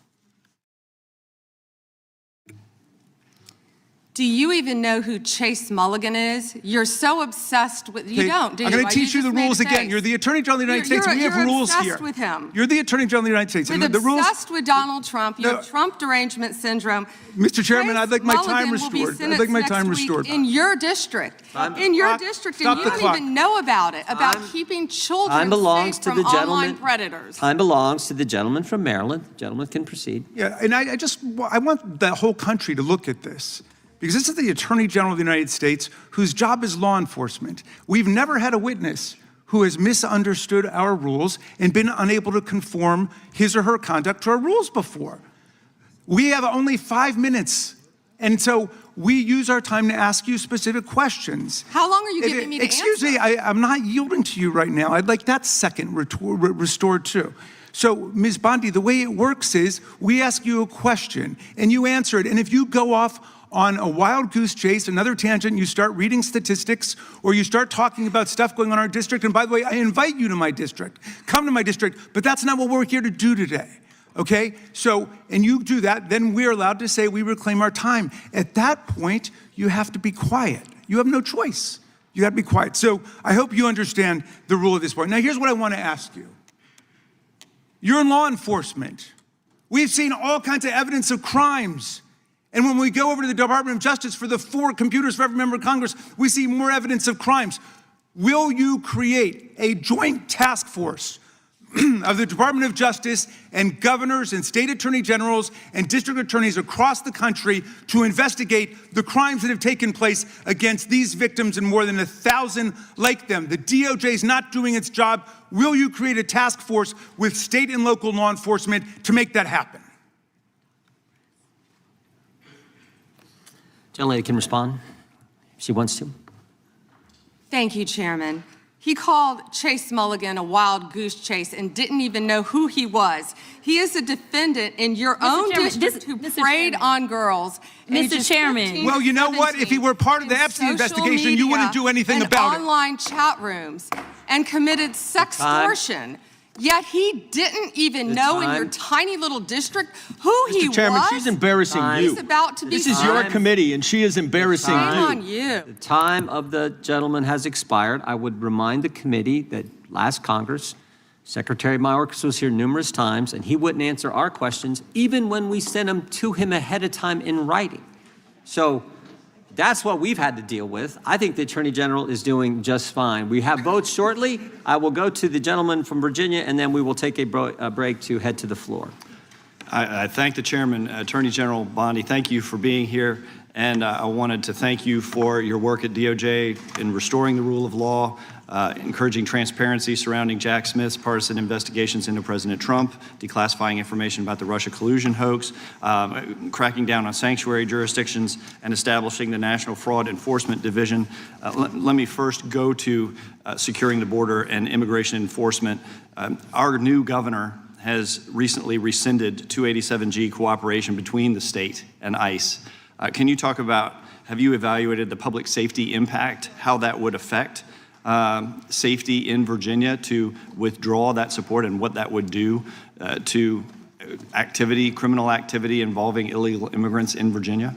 Do you even know who Chase Mulligan is? You're so obsessed with, you Okay, don't, do you? I'm going to teach you just the made a rules again. face. You're the Attorney General of the United States. We have rules here. You're obsessed with him. You're the Attorney General of the United States. You're And the rules, obsessed with Donald Trump. You have Trump derangement syndrome. Mr. Chairman, Chase I'd like my time Mulligan will be restored. I'd like my sentenced time next week restored. in your district. In your district, and Stop you the don't clock. even know about it, about keeping children Time belongs safe to from the online gentleman. predators. Time belongs to the gentleman from Maryland. Gentleman can proceed. Yeah, and I want the whole country to look at this. Because this is the Attorney General of the United States whose job is law enforcement. We've never had a witness who has misunderstood our rules and been unable to conform his or her conduct to our rules before. We have only 5 minutes, and so we use our time to ask you specific questions. How long are you giving me to Excuse me, I'm not yielding to you right now. I'd like that second restored too. So, Ms. Bondi, the way it works is we ask you a question and you answer it, and if you go off on a wild goose chase, another tangent, you start reading statistics, or you start talking about stuff going on in our district, and by the way, I invite you to my district. Come to my district, but that's not what we're here to do today, okay? So, and you do that, then we're allowed to say we reclaim our time. At that point, you have to be quiet. You have no choice. You have to be quiet. So I hope you understand the rule at this point. Now, here's what I want to ask you. You're in law enforcement. We've seen all kinds of evidence of crimes. And when we go over to the Department of Justice for the 4 computers for every member of Congress, we see more evidence of crimes. Will you create a joint task force of the Department of Justice and governors and state attorney generals and district attorneys across the country to investigate the crimes that have taken place against these victims and more than 1,000 like them? The DOJ is not doing its job. Will you create a task force with state and local law enforcement to make that happen? Gentlelady can respond if she wants to. Thank you, Chairman. He called Chase Mulligan a wild goose chase and didn't even know who he was. He is a defendant in your own district who preyed on girls. Mr. Chairman. Well, you know what? If he were part of the Epstein investigation, you wouldn't do anything about it. Online chat rooms and committed sextortion. Yet he didn't even know in your tiny little district who he was. Mr. Chairman, she's embarrassing you. He's about to be This is your committee, and she is embarrassing Shame you. on you. The time of the gentleman has expired. I would remind the committee that last Congress, Secretary Mayorkas was here numerous times, and he wouldn't answer our questions, even when we sent them to him ahead of time in writing. So that's what we've had to deal with. I think the Attorney General is doing just fine. We have votes shortly. I will go to the gentleman from Virginia, and then we will take a break to head to the floor. I thank the Chairman, Attorney General Bondi. Thank you for being here. And I wanted to thank you for your work at DOJ in restoring the rule of law, encouraging transparency surrounding Jack Smith's partisan investigations into President Trump, declassifying information about the Russia collusion hoax, cracking down on sanctuary jurisdictions, and establishing the National Fraud Enforcement Division. Let me first go to securing the border and immigration enforcement. Our new governor has recently rescinded 287G cooperation between the state and ICE. Can you talk about, have you evaluated the public safety impact, how that would affect safety in Virginia to withdraw that support and what that would do to criminal activity involving illegal immigrants in Virginia?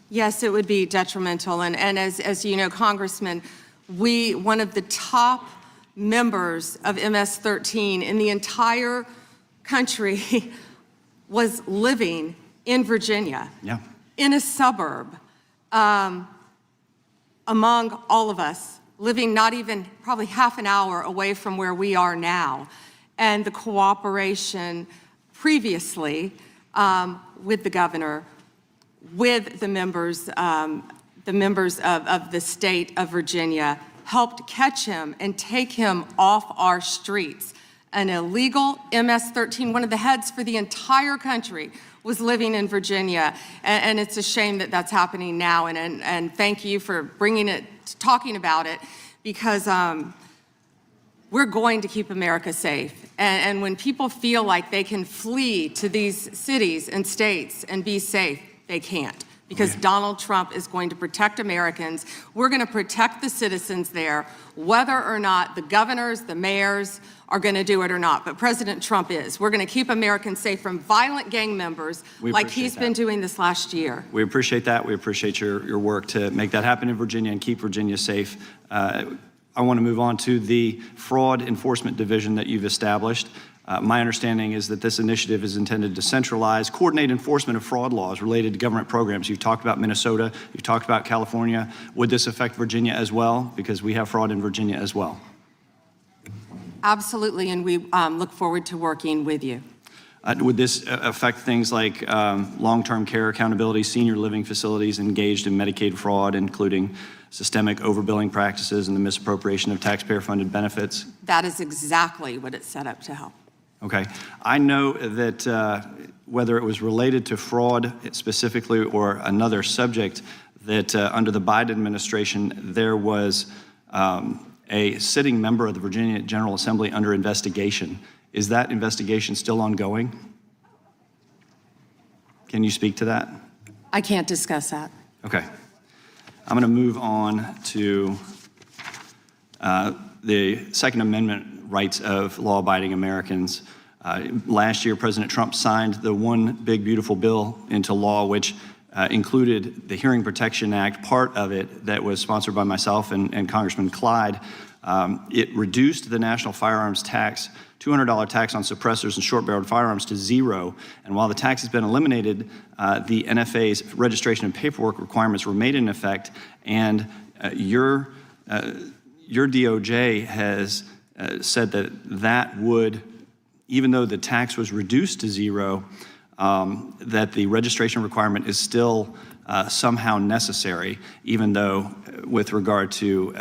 Yes, it would be detrimental. And as you know, Congressman, one of the top members of MS-13 in the entire country was living in Virginia, in a suburb, among all of us, living not even probably half an hour away from where we are now. And the cooperation previously with the governor, with the members of the state of Virginia, helped catch him and take him off our streets. An illegal MS-13, one of the heads for the entire country, was living in Virginia, and it's a shame that that's happening now, and thank you for talking about it, because we're going to keep America safe, and when people feel like they can flee to these cities and states and be safe, they can't. because Donald Trump is going to protect Americans. We're going to protect the citizens there, whether or not the governors, the mayors are going to do it or not. But President Trump is. We're going to keep Americans safe from violent gang members like he's been doing this last year. We appreciate that. We appreciate your work to make that happen in Virginia and keep Virginia safe. I want to move on to the Fraud Enforcement Division that you've established. My understanding is that this initiative is intended to centralize, coordinate enforcement of fraud laws related to government programs. You've talked about Minnesota, you've talked about California. Would this affect Virginia as well? Because we have fraud in Virginia as well. Absolutely, and we look forward to working with you. Would this affect things like long-term care accountability, senior living facilities engaged in Medicaid fraud, including systemic overbilling practices and the misappropriation of taxpayer-funded benefits? That is exactly what it's set up to help. Okay. I know that whether it was related to fraud specifically or another subject, that under the Biden administration, there was a sitting member of the Virginia General Assembly under investigation. Is that investigation still ongoing? Can you speak to that? I can't discuss that. Okay. I'm going to move on to the Second Amendment rights of law-abiding Americans. Last year, President Trump signed the One Big Beautiful Bill into law, which included the Hearing Protection Act, part of it that was sponsored by myself and Congressman Clyde. It reduced the national firearms tax, $200 tax on suppressors and short-barreled firearms to zero. And while the tax has been eliminated, the NFA's registration and paperwork requirements remain in effect. And your DOJ has said that would, even though the tax was reduced to zero, that the registration requirement is still somehow necessary, even though with regard to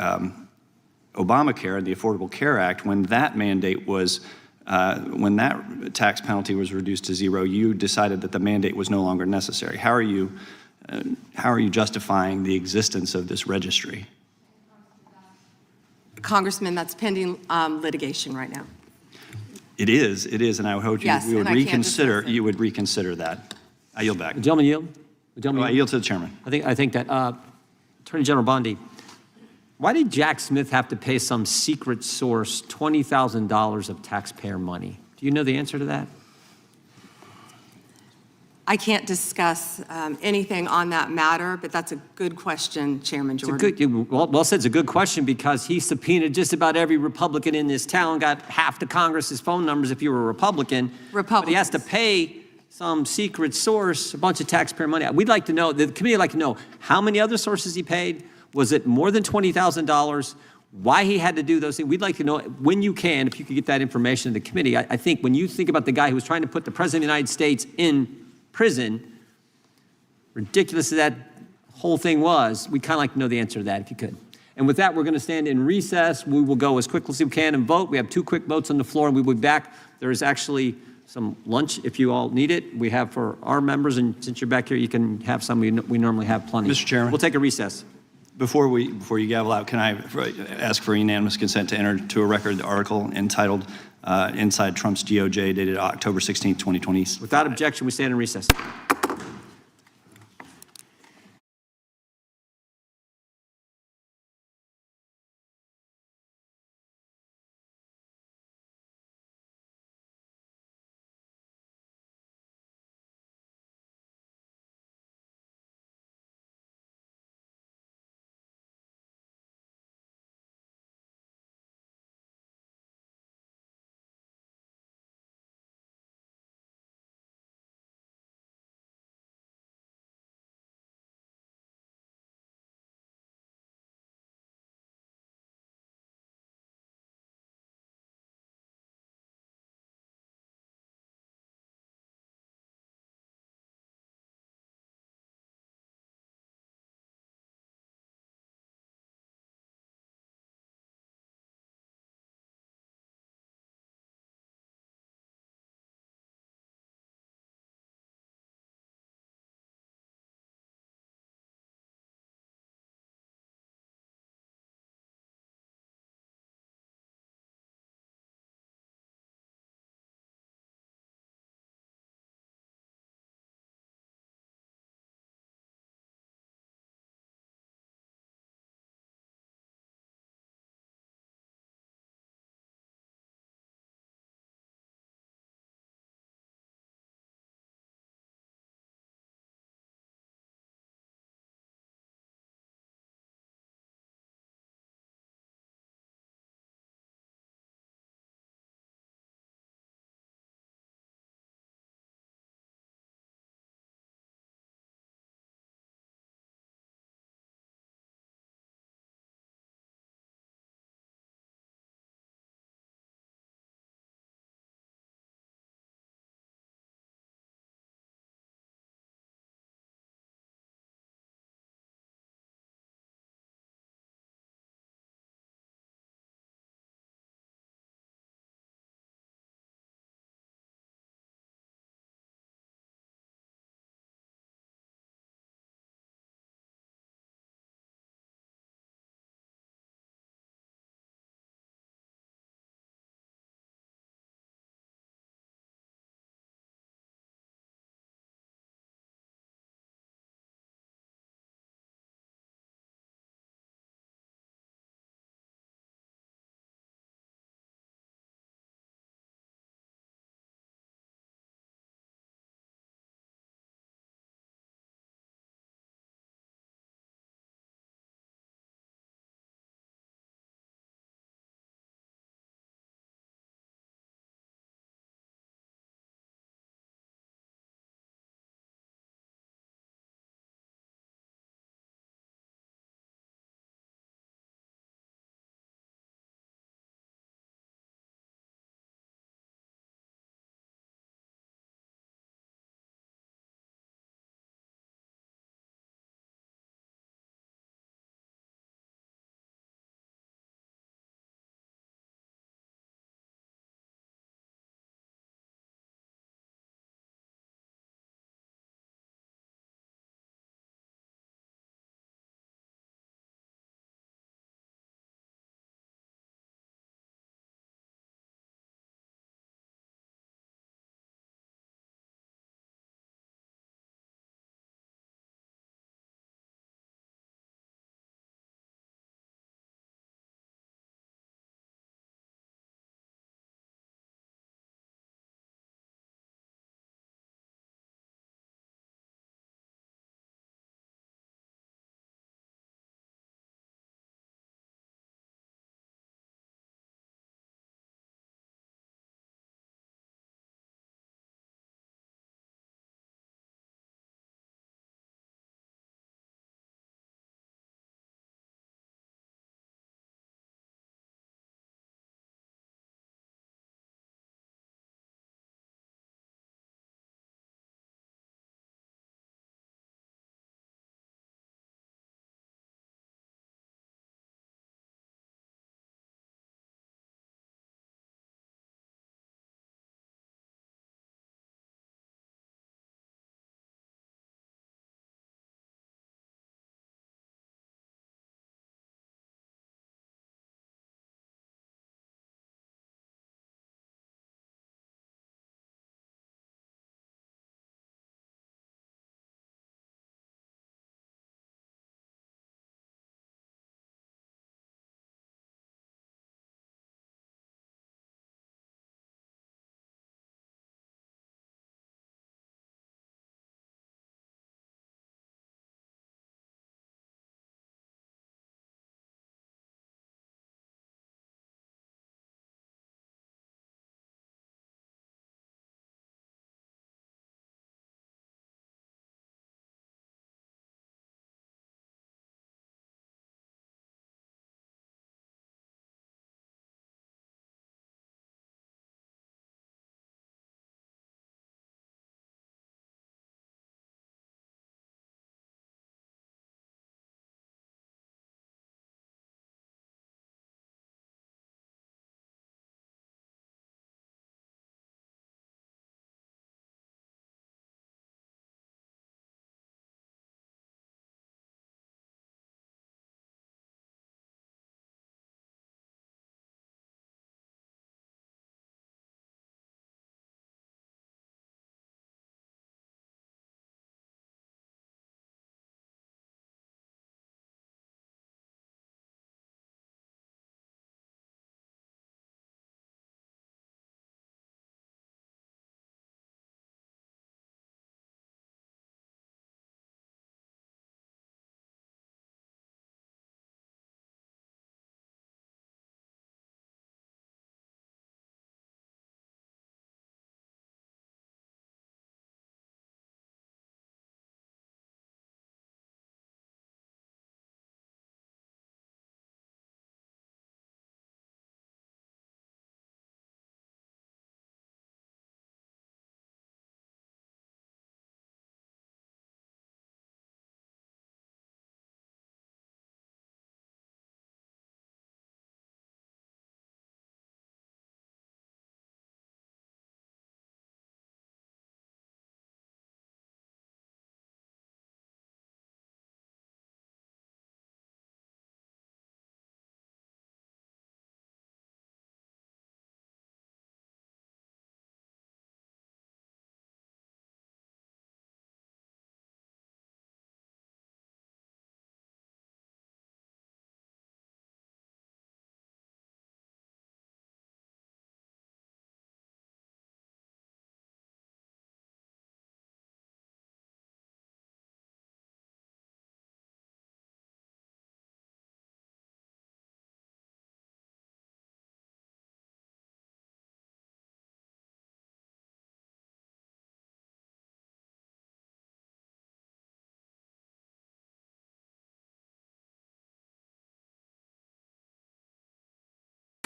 Obamacare and the Affordable Care Act, when that mandate was, when that tax penalty was reduced to zero, you decided that the mandate was no longer necessary. How are you justifying the existence of this registry? Congressman, that's pending litigation right now. It is, and I would hope Yes, you would and I can't reconsider. discuss it. You would reconsider that. I yield back. The gentleman yield? The gentleman I yield to the chairman. I think that Attorney General Bondi, why did Jack Smith have to pay some secret source $20,000 of taxpayer money? Do you know the answer to that? I can't discuss anything on that matter, but that's a good question, Chairman Jordan. Well said. It's a good question because he subpoenaed just about every Republican in this town, got half the Congress's phone numbers if you were a Republican. But he has to pay some secret source a bunch of taxpayer money. We'd like to know, the committee would like to know how many other sources he paid. Was it more than $20,000? Why he had to do those things? We'd like to know when you can, if you could get that information to the committee. I think when you think about the guy who was trying to put the President of the United States in prison, ridiculous as that whole thing was, we'd kind of like to know the answer to that if you could. And with that, we're going to stand in recess. We will go as quickly as we can and vote. We have 2 quick votes on the floor, and we will be back. There is actually some lunch if you all need it. We have for our members, and since you're back here, you can have some. We normally have plenty. Mr. Chairman. We'll take a recess. Before you gavel out, can I ask for unanimous consent to enter to a record the article entitled Inside Trump's DOJ, dated October 16, 2020? Without objection, we stand in recess.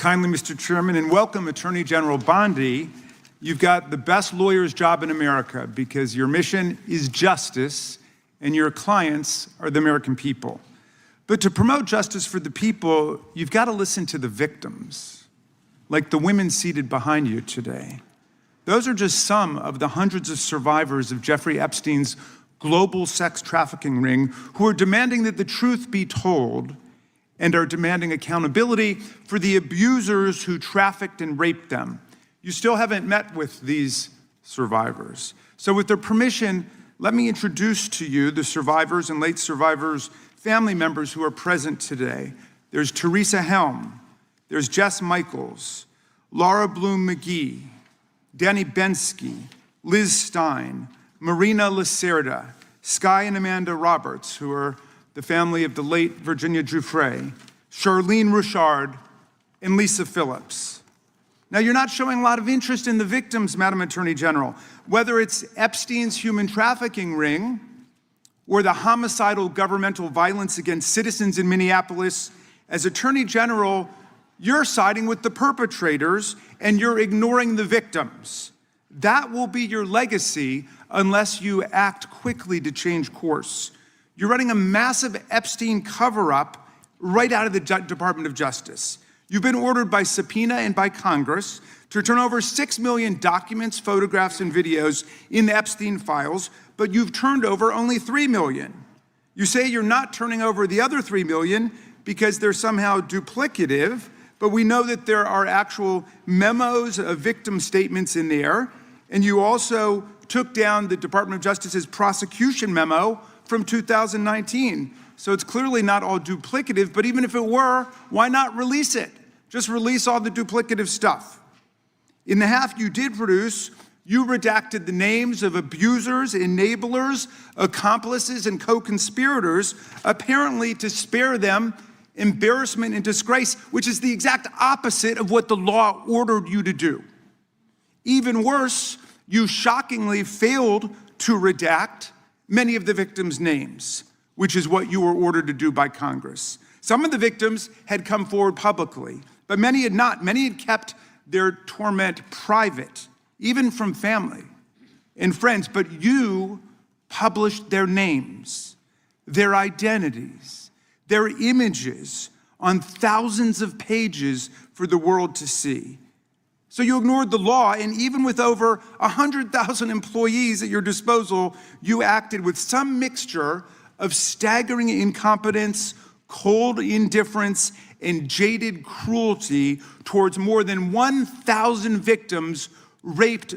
kindly, Mr. Chairman, and welcome Attorney General Bondi. You've got the best lawyer's job in America because your mission is justice and your clients are the American people. But to promote justice for the people, you've got to listen to the victims, like the women seated behind you today. Those are just some of the hundreds of survivors of Jeffrey Epstein's global sex trafficking ring who are demanding that the truth be told and are demanding accountability for the abusers who trafficked and raped them. You still haven't met with these survivors. So with their permission, let me introduce to you the survivors and late survivors' family members who are present today. There's Teresa Helm, there's Jess Michaels, Laura Bloom McGee, Danny Bensky, Liz Stein, Marina Lacerda, Sky and Amanda Roberts, who are the family of the late Virginia Giuffre, Charlene Richard, and Lisa Phillips. Now, you're not showing a lot of interest in the victims, Madam Attorney General, whether it's Epstein's human trafficking ring or the homicidal governmental violence against citizens in Minneapolis. As Attorney General, you're siding with the perpetrators and you're ignoring the victims. That will be your legacy unless you act quickly to change course. You're running a massive Epstein cover-up right out of the Department of Justice. You've been ordered by subpoena and by Congress to turn over 6 million documents, photographs, and videos in the Epstein files, but you've turned over only 3 million. You say you're not turning over the other 3 million because they're somehow duplicative, but we know that there are actual memos of victim statements in there, and you also took down the Department of Justice's prosecution memo from 2019. So it's clearly not all duplicative, but even if it were, why not release it? Just release all the duplicative stuff. In the half you did produce, you redacted the names of abusers, enablers, accomplices, and co-conspirators, apparently to spare them embarrassment and disgrace, which is the exact opposite of what the law ordered you to do. Even worse, you shockingly failed to redact many of the victims' names, which is what you were ordered to do by Congress. Some of the victims had come forward publicly, but many had not. Many had kept their torment private, even from family and friends, but you published their names, their identities, their images on thousands of pages for the world to see. So you ignored the law, and even with over 100,000 employees at your disposal, you acted with some mixture of staggering incompetence, cold indifference, and jaded cruelty towards more than 1,000 victims raped